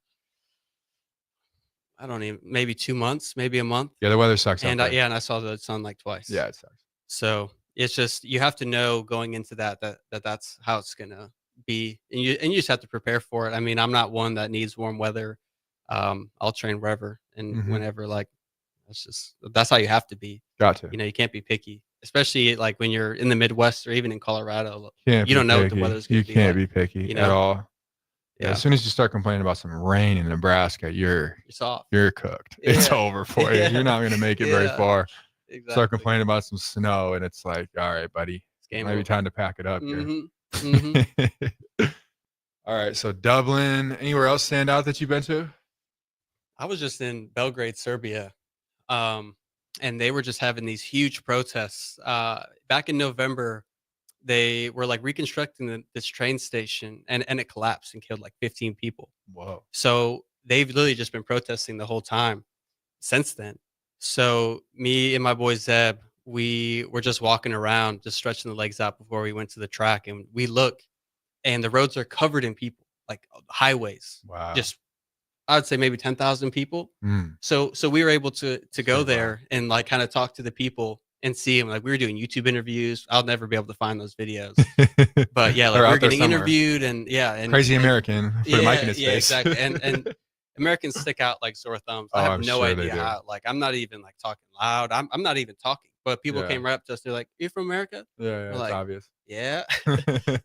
I don't even maybe 2 months, maybe a month. Yeah, the weather sucks. And out there. and I saw the sun like twice. Yeah, it sucks. So it's just you have to know going into that's how it's gonna be, and you just have to prepare for it. I mean, I'm not one that needs warm weather. I'll train wherever and whenever. Like that's how you have to be. Got to. You know, you can't be picky, especially like when you're in the Midwest or even in Colorado. You don't know what the weather's gonna be. You can't like, be picky you know? at all. Yeah. As soon as you start complaining about some rain in Nebraska, you're soft. You're cooked. It's over for you. You're not going to make it very far. Exactly. Start complaining about some snow, and it's like, all right, buddy, maybe time to pack it up here. All right, so Dublin. Anywhere else stand out that you've been to? I was just in Belgrade, Serbia, and they were just having these huge protests. Back in November, they were like reconstructing this train station, and it collapsed and killed like 15 people. Whoa! So they've literally just been protesting the whole time since then. So me and my boy Zeb, we were just walking around, just stretching the legs out before we went to the track, and we look, and the roads are covered in people, like highways. Wow! Just I'd say maybe 10,000 people. So we were able to go there and like kind of talk to the people and see them. Like we were doing YouTube interviews. I'll never be able to find those videos, but yeah, like we we're getting interviewed and Crazy American. Put a mic in his face. Exactly. And Americans stick out like sore thumbs. I have no idea how. Like I'm not even like talking loud. I'm not even talking. But people came right up to us. They're like, "Are you from America?" Yeah, it's like, obvious. Yeah,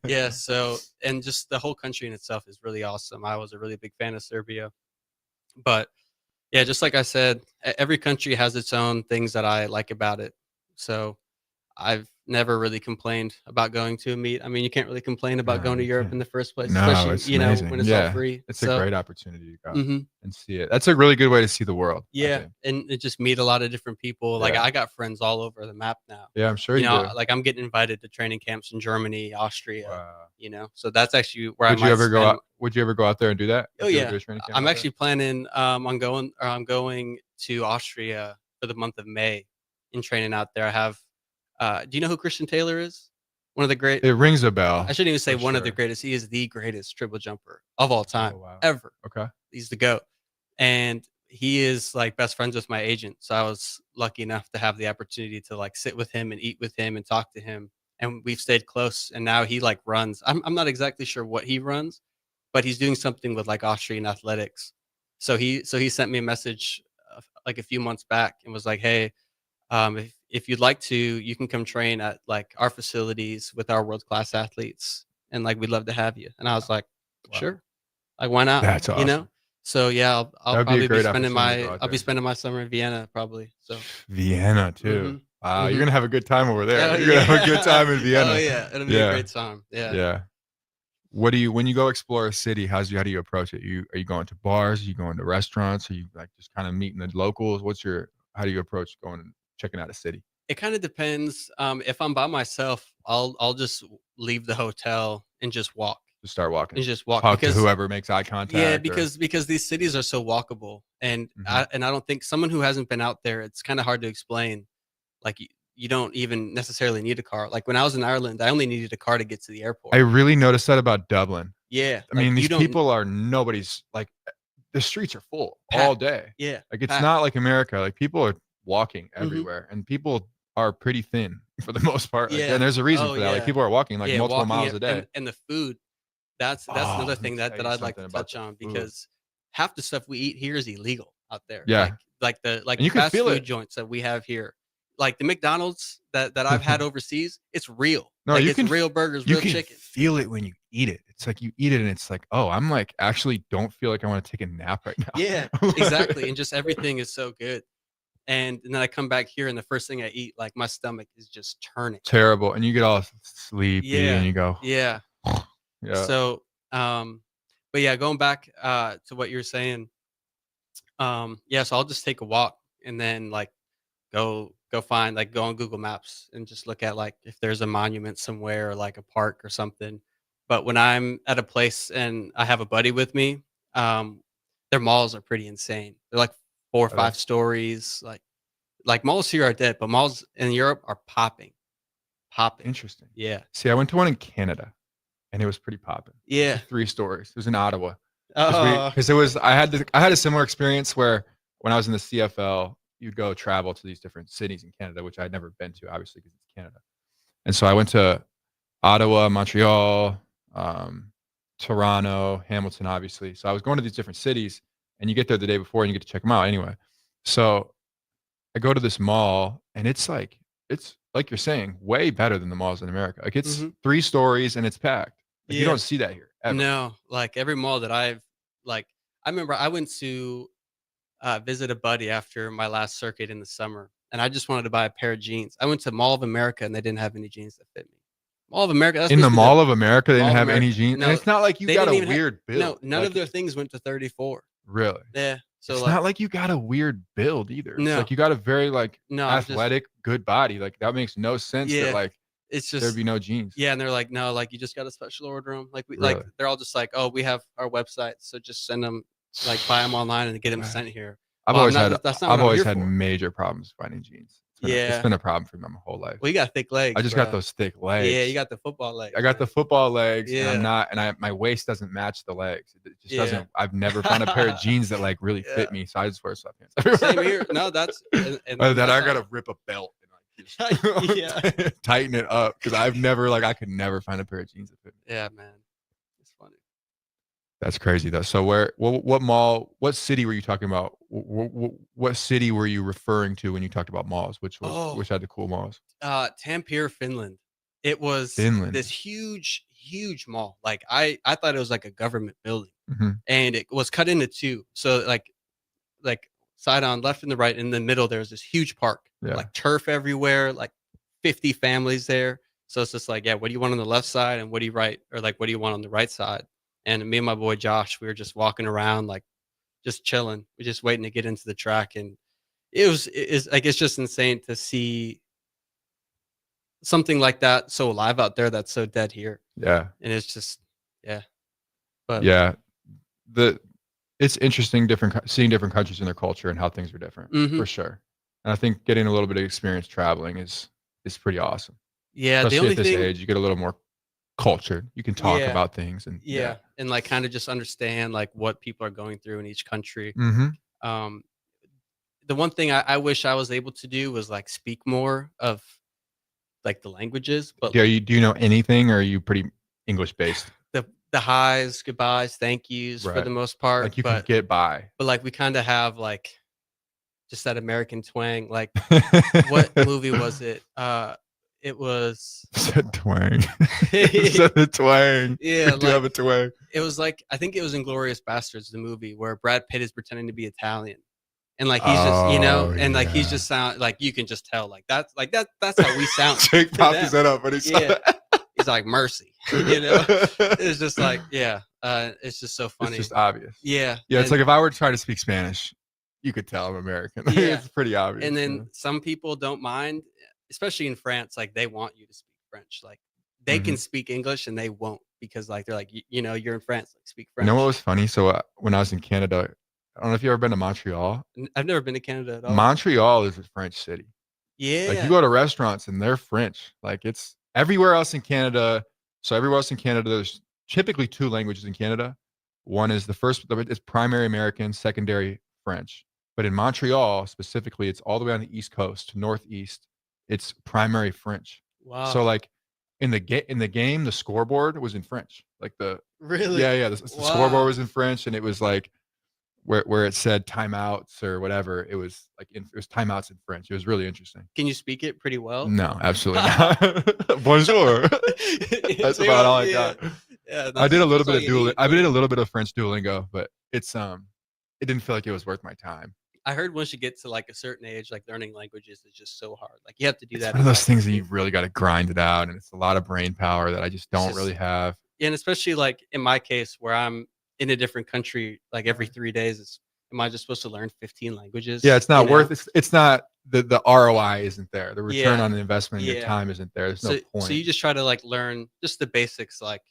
yeah. So and just the whole country in itself is really awesome. I was a really big fan of Serbia, but yeah, just like I said, every country has its own things that I like about it. So I've never really complained about going to a meet. I mean, you can't really complain about going to Europe in the first place, especially it's amazing. when it's all free. It's a great opportunity to go Mhm. and see it. That's a really good way to see the world. Yeah, and it just meet a lot of different people. Like I got friends all over the map now. Yeah, I'm sure you know. do. Like I'm getting invited to training camps in Germany, Austria. You know, so that's actually where Would you ever go out? Would you ever go out there and do that? Oh yeah, I'm actually planning. I'm going to Austria for the month of May and training out there. I have. Do you know who Christian Taylor is? One of the great. It rings a bell. I shouldn't even say one of the greatest. He is the greatest triple jumper of all time ever. Okay. He's the GOAT. And he is like best friends with my agent. So I was lucky enough to have the opportunity to like sit with him and eat with him and talk to him. And we've stayed close. And now he like runs. I'm not exactly sure what he runs, but he's doing something with like Austrian athletics. So he sent me a message like a few months back and was like, hey, if you'd like to, you can come train at like our facilities with our world-class athletes. And like, we'd love to have you. And I was like, sure. Like, why not? That's awesome. You know? So yeah, I'll probably be spending I'll be spending my summer in Vienna probably. So Vienna too. Wow, you're gonna have a good time over there. Oh, You're gonna have a good time in Vienna. Oh yeah, it'll be a great time. Yeah. Yeah. What do you when you go explore a city? How do you approach it? Are you going to bars? Are you going to restaurants? Are you like just kind of meeting the locals? How do you approach going and checking out a city? It kind of depends. If I'm by myself, I'll just leave the hotel and just walk. Just start walking. And just walk Talk because to whoever makes eye contact. yeah, because these cities are so walkable, and I don't think someone who hasn't been out there, it's kind of hard to explain. Like you don't even necessarily need a car. Like when I was in Ireland, I only needed a car to get to the airport. I really noticed that about Dublin. Yeah, I mean, these people are nobody's like the streets are full all day. Yeah, like it's not like America. Like people are walking everywhere, and people are pretty thin for the most part. Like, and there's a reason for that. Like people are walking like multiple miles a day. And the food, that's another thing that I'd like to touch on because half the stuff we eat here is illegal out there. Yeah, like the fast food joints that we have here. Like the McDonald's that I've had overseas, it's real. No, like you it's can real burgers, real chicken. Feel it when you eat it. It's like you eat it and it's like, oh, I'm like actually don't feel like I want to take a nap right now. Yeah, exactly. And just everything is so good. And then I come back here and the first thing I eat, like my stomach is just turning. Terrible. And you get all sleepy and you go. Yeah. Yeah. So but yeah, going back to what you were saying. So I'll just take a walk and then like go find go on Google Maps and just look at like if there's a monument somewhere or like a park or something. But when I'm at a place and I have a buddy with me, their malls are pretty insane. They're like 4 or 5 stories. Like malls here are dead, but malls in Europe are popping. Interesting. Yeah. See, I went to one in Canada and it was pretty popping. Yeah. 3 stories. It was in Ottawa. Oh. Because I had a similar experience where when I was in the CFL, you'd go travel to these different cities in Canada, which I'd never been to, obviously, because it's Canada. And so I went to Ottawa, Montreal, Toronto, Hamilton, obviously. So I was going to these different cities, and you get there the day before and you get to check them out anyway. So I go to this mall, and it's like you're saying, way better than the malls in America. Like it's 3 stories and it's packed. Like, you don't see that here ever. No, like every mall that I remember I went to visit a buddy after my last circuit in the summer, and I just wanted to buy a pair of jeans. I went to Mall of America and they didn't have any jeans that fit me. Mall of America. That's in the Mall of America, they didn't have any jeans. No, and it's not like you got a weird build. No, none of their things went to 34. Really? Yeah. So it's not like you got a weird build either. It's No. like you got a very athletic, good body. Like that makes no sense that like it's just there'd be no jeans. Yeah, and they're like, no, like you just got to special order them. Like we Really? they're all just like, oh, we have our website, so just send them, like buy them online and get them sent here. I've always had major problems finding jeans. It's been a problem for me my whole life. Well, you got thick legs. I just got those thick legs. Yeah, you got the football legs. I got the football legs. Yeah. And my waist doesn't match the legs. It just doesn't. I've never found a pair of jeans that like really fit me, so I just wear sweatpants. Same here. No, that's Other than I gotta rip a belt and like tighten it up because I've never I could never find a pair of jeans that fit me. Yeah, man, it's funny. That's crazy though. So what mall, what city were you talking about? What city were you referring to when you talked about malls? Which had the cool malls? Tampere, Finland. It was this huge mall. Like I thought it was like a government building, and it was cut into 2. So like side on left and the right. In the middle, there was this huge park, like turf everywhere, like 50 families there. So it's just like, what do you want on the left side, and what do you what do you want on the right side? And me and my boy Josh, we were just walking around, like just chilling. We're just waiting to get into the track, and it's just insane to see something like that so alive out there that's so dead here. Yeah, and it's just but it's interesting seeing different countries and their culture and how things are different for sure. And I think getting a little bit of experience traveling is pretty awesome. Yeah, especially the only at this thing, age, you get a little more cultured. You can talk about things and and like kind of just understand like what people are going through in each country. The one thing I wish I was able to do was like speak more of like the languages. But do you know anything, or are you pretty English based? The highs, goodbyes, thank yous for the most part. Like you can get by. But like we kind of have like just that American twang. Like what movie was it? It was said twang. Said the twang. Yeah, you do have a twang. It was like, I think it was Inglourious Bastards, the movie where Brad Pitt is pretending to be Italian, and like he's just and like he's just sound like you can just tell that's how we sound. Jake popped his head up when he saw that. He's like, mercy, It's just like it's just so funny. It's just obvious. Yeah. It's like if I were to try to speak Spanish, you could tell I'm American. It's pretty obvious. And then some people don't mind, especially in France, like they want you to speak French. Like they can speak English and they won't. because like they're like, you're in France, like speak French. You know what was funny? So when I was in Canada, I don't know if you've ever been to Montreal. I've never been to Canada at all. Montreal is a French city. Yeah. Like you go to restaurants and they're French. Like it's everywhere else in Canada. So everywhere else in Canada, there's typically 2 languages in Canada. One is it's primary American, secondary French. But in Montreal specifically, it's all the way on the East Coast, northeast. It's primary French. Wow. So like in the game, the scoreboard was in French. Like Really? Yeah. The scoreboard was in French, and it was like where it said timeouts or whatever. It was like it was timeouts in French. It was really interesting. Can you speak it pretty well? No, absolutely not. Bonjour. That's about all I got. Yeah, I did a little bit of I did a little bit of French Duolingo, but it didn't feel like it was worth my time. I heard once you get to like a certain age, like learning languages is just so hard. Like you have to do that. It's one of those things that you really got to grind it out, and it's a lot of brain power that I just don't really have. Yeah, and especially like in my case where I'm in a different country, like every 3 days, am I just supposed to learn 15 languages? Yeah, it's not worth it. It's not the ROI isn't there. The return on the investment in your Yeah. time isn't there. There's no point. So you just try to like learn just the basics, like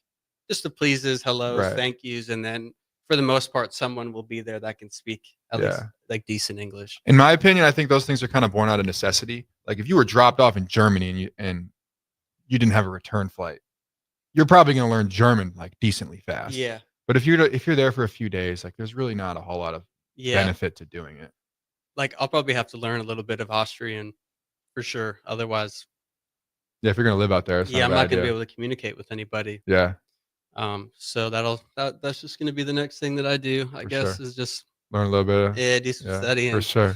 just the pleases, hellos, Right. thank yous, and then for the most part, someone will be there that can speak at least like decent English. In my opinion, I think those things are kind of born out of necessity. Like if you were dropped off in Germany and you didn't have a return flight, you're probably going to learn German like decently fast. Yeah. But if you're there for a few days, like there's really not a whole lot of benefit to doing it. Like I'll probably have to learn a little bit of Austrian for sure. Otherwise, yeah, if you're going to live out there, I'm not going to be able to communicate with anybody. Yeah. So that's just going to be the next thing that I do, I guess, is just learn a little bit. Do some studying. For sure.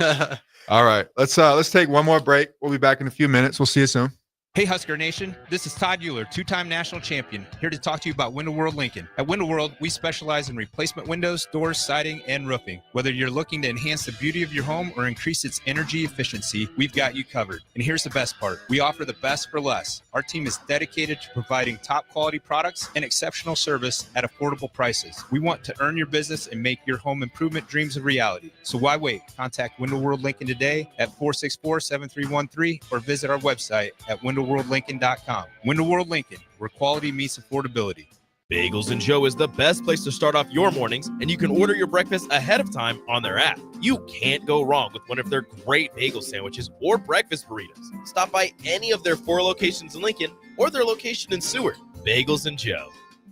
All right. Let's take one more break. We'll be back in a few minutes. We'll see you soon. Hey Husker Nation, this is Todd Euler, 2-time national champion, here to talk to you about Window World Lincoln. At Window World, we specialize in replacement windows, doors, siding, and roofing. Whether you're looking to enhance the beauty of your home or increase its energy efficiency, we've got you covered. And here's the best part. We offer the best for less. Our team is dedicated to providing top quality products and exceptional service at affordable prices. We want to earn your business and make your home improvement dreams a reality. So why wait? Contact Window World Lincoln today at 464-7313 or visit our website at WindowWorldLincoln.com. Window World Lincoln, where quality meets affordability. Bagels and Joe is the best place to start off your mornings, and you can order your breakfast ahead of time on their app. You can't go wrong with one of their great bagel sandwiches or breakfast burritos. Stop by any of their 4 locations in Lincoln or their location in Seward. Bagels and Joe.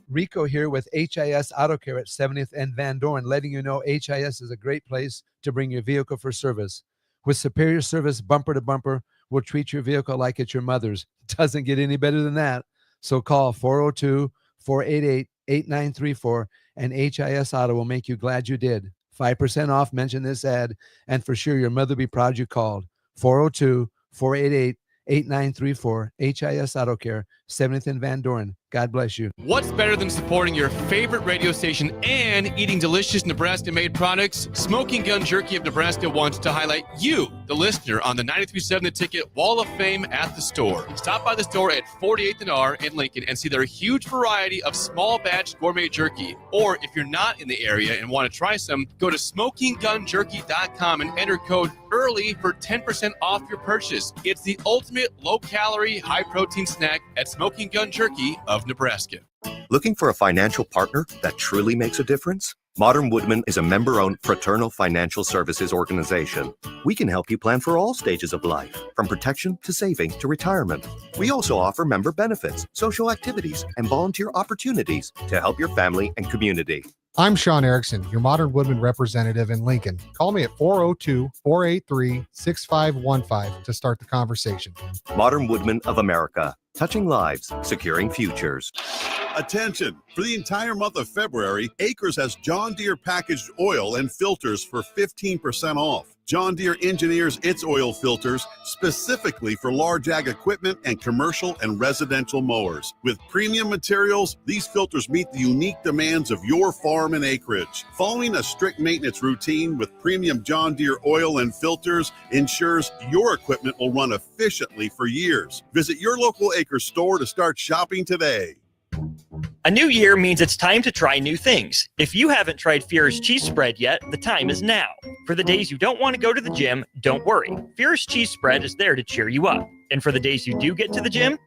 Rico here with HIS Auto Care at 70th and Van Dorn, letting you know HIS is a great place to bring your vehicle for service. With superior service bumper to bumper, we'll treat your vehicle like it's your mother's. Doesn't get any better than that. So call 402-488-8934 and HIS Auto will make you glad you did. 5% off, mention this ad, and for sure your mother will be proud you called. 402-488-8934, HIS Auto Care, 70th and Van Dorn. God bless you. What's better than supporting your favorite radio station and eating delicious Nebraska-made products? Smoking Gun Jerky of Nebraska wants to highlight you, the listener, on the 93.7 The Ticket Wall of Fame at the store. Stop by the store at 48th and R in Lincoln and see their huge variety of small batch gourmet jerky. Or if you're not in the area and want to try some, go to SmokingGunJerky.com and enter code EARLY for 10% off your purchase. It's the ultimate low-calorie, high-protein snack at Smoking Gun Jerky of Nebraska. Looking for a financial partner that truly makes a difference? Modern Woodman is a member-owned fraternal financial services organization. We can help you plan for all stages of life, from protection to saving to retirement. We also offer member benefits, social activities, and volunteer opportunities to help your family and community. I'm Sean Erickson, your Modern Woodman representative in Lincoln. Call me at 402-483-6515 to start the conversation. Modern Woodman of America, touching lives, securing futures. Attention! For the entire month of February, Acres has John Deere packaged oil and filters for 15% off. John Deere engineers its oil filters specifically for large ag equipment and commercial and residential mowers. With premium materials, these filters meet the unique demands of your farm and acreage. Following a strict maintenance routine with premium John Deere oil and filters ensures your equipment will run efficiently for years. Visit your local Acres store to start shopping today. A new year means it's time to try new things. If you haven't tried Fear's cheese spread yet, the time is now. For the days you don't want to go to the gym, don't worry. Fear's cheese spread is there to cheer you up. And for the days you do get to the gym,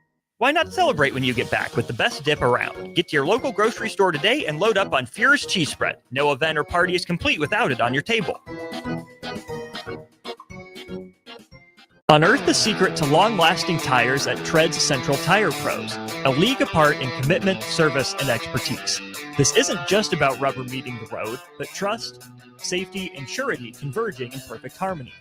Why not celebrate when you get back with the best dip around? Get to your local grocery store today and load up on Fuhrer's cheese spread. No event or party is complete without it on your table. Unearth the secret to long-lasting tires at Tread's Central Tire Pros, a league apart in commitment, service, and expertise. This isn't just about rubber meeting the road, but trust, safety, and surety converging in perfect harmony.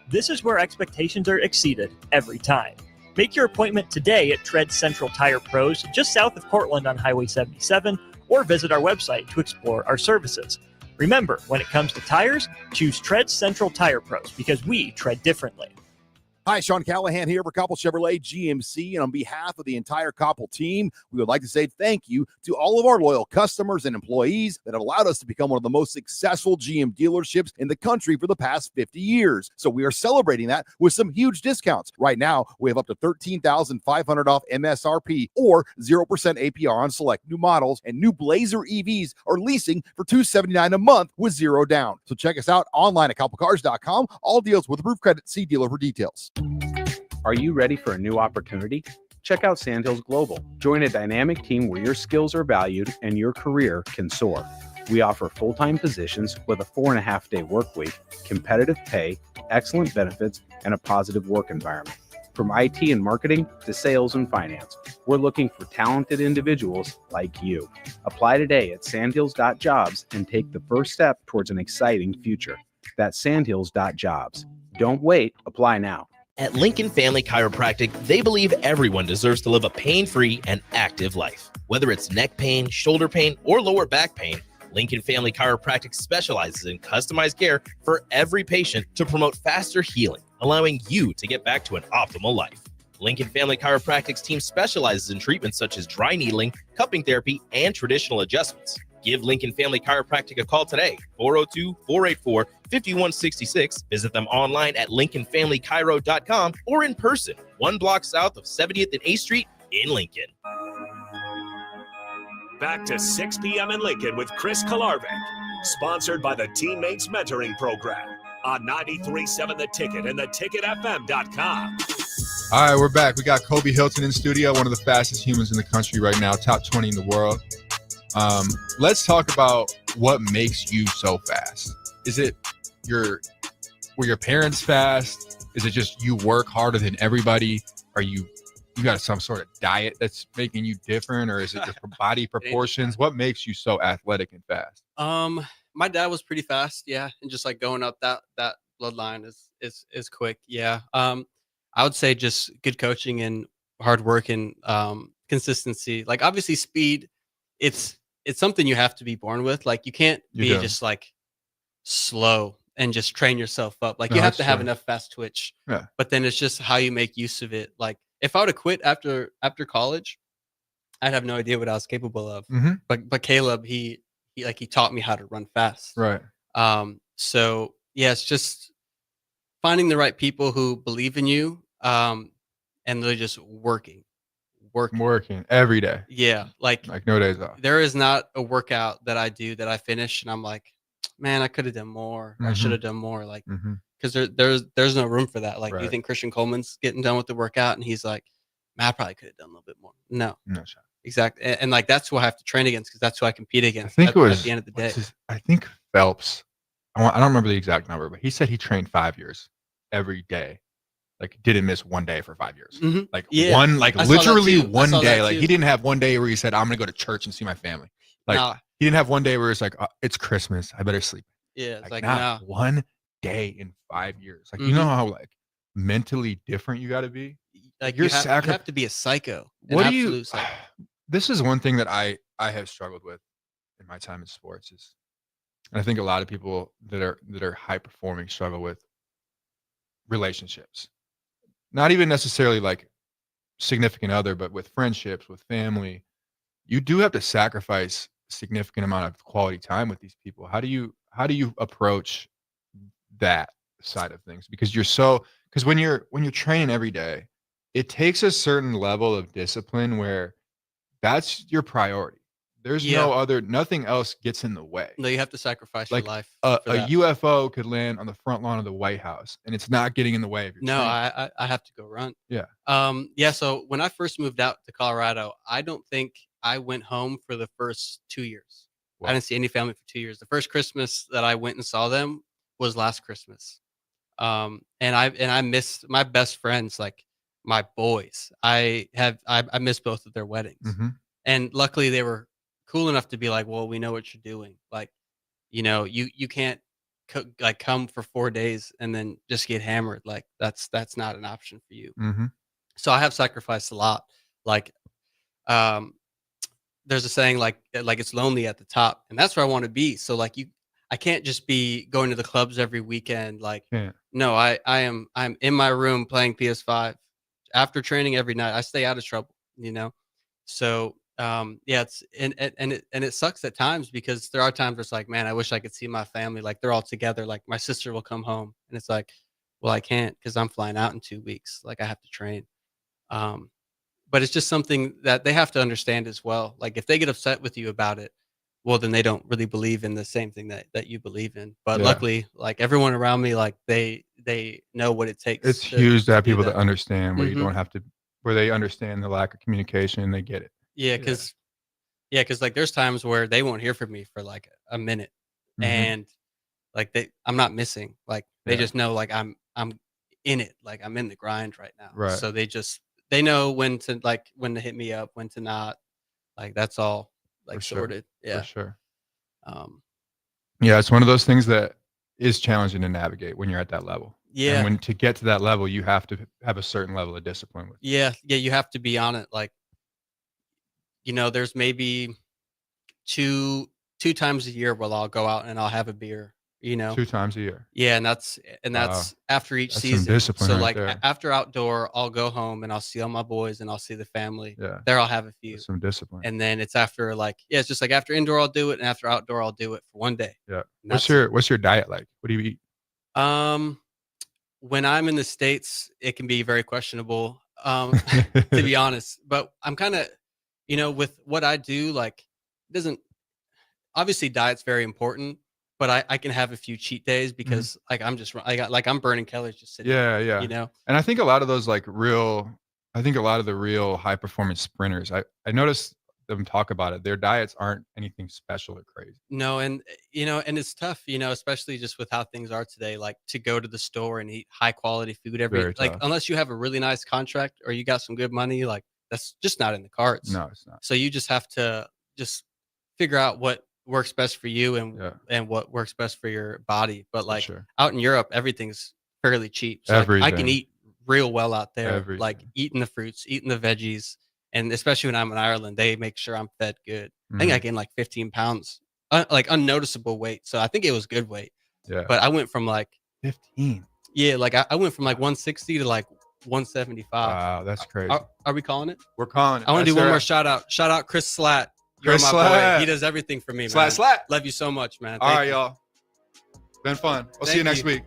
This is where expectations are exceeded every time. Make your appointment today at Tread Central Tire Pros, just south of Cortland on Highway 77, or visit our website to explore our services. Remember, when it comes to tires, choose Tread Central Tire Pros because we tread differently. Hi, Sean Callahan here for Koppel Chevrolet GMC, and on behalf of the entire Koppel team, we would like to say thank you to all of our loyal customers and employees that have allowed us to become one of the most successful GM dealerships in the country for the past 50 years. So we are celebrating that with some huge discounts. Right now, we have up to $13,500 off MSRP or 0% APR on select new models, and new Blazer EVs are leasing for $279 a month with zero down. So check us out online at koppelcars.com. All deals with approved credit. See dealer for details. Are you ready for a new opportunity? Check out Sandhills Global. Join a dynamic team where your skills are valued and your career can soar. We offer full-time positions with a 4.5-day work week, competitive pay, excellent benefits, and a positive work environment. From IT and marketing to sales and finance, we're looking for talented individuals like you. Apply today at sandhills.jobs and take the first step towards an exciting future. That's sandhills.jobs. Don't wait. Apply now. At Lincoln Family Chiropractic, they believe everyone deserves to live a pain-free and active life. Whether it's neck pain, shoulder pain, or lower back pain, Lincoln Family Chiropractic specializes in customized care for every patient to promote faster healing, allowing you to get back to an optimal life. Lincoln Family Chiropractic's team specializes in treatments such as dry needling, cupping therapy, and traditional adjustments. Give Lincoln Family Chiropractic a call today, 402-484-5166. Visit them online at lincolnfamilychiro.com or in person, 1 block south of 70th and 8th Street in Lincoln. Back to 6 p.m. in Lincoln with Chris Kolarevic, sponsored by the Teammates Mentoring Program on 93.7 The Ticket and theticketfm.com. All right, we're back. We got Kobe Hilton in studio, one of the fastest humans in the country right now, top 20 in the world. Let's talk about what makes you so fast. Is it were your parents fast? Is it just you work harder than everybody? Are you got some sort of diet that's making you different, or is it just body proportions? What makes you so athletic and fast? My dad was pretty fast, yeah, and just like going up that bloodline is quick, yeah. I would say just good coaching and hard work and consistency. Like obviously speed, it's something you have to be born with. Like you can't be just like slow and just train yourself up. Like you have to have enough fast twitch. Yeah. But then it's just how you make use of it. Like if I would have quit after college, I'd have no idea what I was capable of. Mm-hmm. But Caleb, he taught me how to run fast. Right. So yeah, it's just finding the right people who believe in you, and they're just working every day. Yeah, like no days off. There is not a workout that I do that I finish and I'm like, man, I could have done more. I should have done more. Like, because there's no room for that. Like, Right. You think Christian Coleman's getting done with the workout and he's like, man, I probably could have done a little bit more. No shot. Exactly. And like that's who I have to train against because that's who I compete against. I think it was at the end of the day. I think Phelps. I don't remember the exact number, but he said he trained 5 years every day. Like didn't miss one day for 5 years. Like literally one day. Like he didn't have one day where he said, I'm going to go to church and see my family. Like he didn't have one day where it's like, it's Christmas. I better sleep. Yeah. It's like not one day in 5 years. Like, you know how like mentally different you got to be? Like you have to be a psycho. What do you, this is one thing that I have struggled with in my time in sports is, and I think a lot of people that are high performing struggle with relationships. Not even necessarily like significant other, but with friendships, with family, you do have to sacrifice a significant amount of quality time with these people. How do you approach that side of things? Because when you're training every day, it takes a certain level of discipline where that's your priority. There's nothing else gets in the way. No, you have to sacrifice your life. A for that. UFO could land on the front lawn of the White House, and it's not getting in the way of your No, training. I have to go run. Yeah. Yeah. So when I first moved out to Colorado, I don't think I went home for the first 2 years. Wow. I didn't see any family for 2 years. The first Christmas that I went and saw them was last Christmas. And I missed my best friends, like my boys. I missed both of their weddings. Mm-hmm. And luckily they were cool enough to be like, well, we know what you're doing. Like, you know, you can't come for 4 days and then just get hammered. Like that's not an option for you. Mm-hmm. So I have sacrificed a lot. Like, there's a saying like it's lonely at the top, and that's where I want to be. So like I can't just be going to the clubs every weekend. Like, no, I'm in my room playing PS5 after training every night. I stay out of trouble, you know? So, it's, and it sucks at times because there are times where it's like, man, I wish I could see my family. Like they're all together. Like my sister will come home and it's like, well, I can't because I'm flying out in 2 weeks. Like I have to train. But it's just something that they have to understand as well. Like if they get upset with you about it, well, then they don't really believe in the same thing that you believe in. But luckily, like everyone around me, like they know what it takes. It's huge to have people that that understand where Mhm. you don't have to, where they understand the lack of communication and they get it. Yeah, because like there's times where they won't hear from me for like a minute, Mhm. and like I'm not missing. Like they Yeah. just know like I'm in it. Like I'm in the grind right now. Right. So they know when to hit me up, when to not. Like that's all like For sure. sorted. Yeah. For sure. Um. Yeah, it's one of those things that is challenging to navigate when you're at that level. Yeah. And when to get to that level, you have to have a certain level of discipline with. Yeah. You have to be on it. Like, you know, there's maybe two times a year where I'll go out and I'll have a beer. You know, 2 times a year. Yeah, and that's Wow. after each That's some season. discipline So right like there. after outdoor, I'll go home and I'll see all my boys and I'll see the family. Yeah. There I'll have a few. That's some discipline. And then it's after it's just like after indoor I'll do it, and after outdoor I'll do it for one day. Yeah. And What's your diet like? What do you eat? When I'm in the States, it can be very questionable, to be honest. But I'm kind of, you know, with what I do, like obviously diet's very important, but I can have a few cheat days because like I'm burning calories just sitting Yeah, there, yeah. you know? And I think a lot of those I think a lot of the real high performance sprinters, I noticed them talk about it. Their diets aren't anything special or crazy. No, and you know, and it's tough, you know, especially just with how things are today, like to go to the store and eat high quality food Very like tough. unless you have a really nice contract or you got some good money, like that's just not in the cards. No, it's not. So you just have to just figure out what works best for you and what works best for your body. But like sure. out in Europe, everything's fairly cheap. So like, I can Everything. eat real well out there, like Everything. eating the fruits, eating the veggies. And especially when I'm in Ireland, they make sure I'm fed good. I think I gained like 15 pounds, like unnoticeable weight. So I think it was good weight. Yeah. But I went from like 15. Yeah, like I went from like 160 to like 175. Wow, that's crazy. Are we calling it? We're calling it. I want to That's do one their- more shout out. Shout out Chris Slat. You're Chris my Slat. boy. He does everything for me, Slat, man. Slat. Love you so much, man. All Thank right, you. y'all. Been fun. We'll see you Thank next you. week.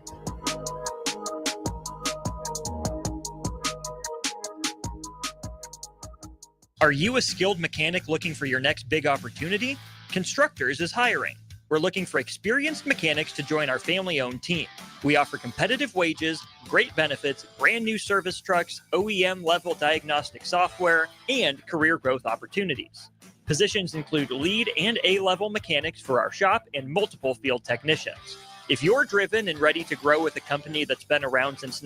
Are you a skilled mechanic looking for your next big opportunity? Constructors is hiring. We're looking for experienced mechanics to join our family-owned team. We offer competitive wages, great benefits, brand new service trucks, OEM-level diagnostic software, and career growth opportunities. Positions include lead and A-level mechanics for our shop and multiple field technicians. If you're driven and ready to grow with a company that's been around since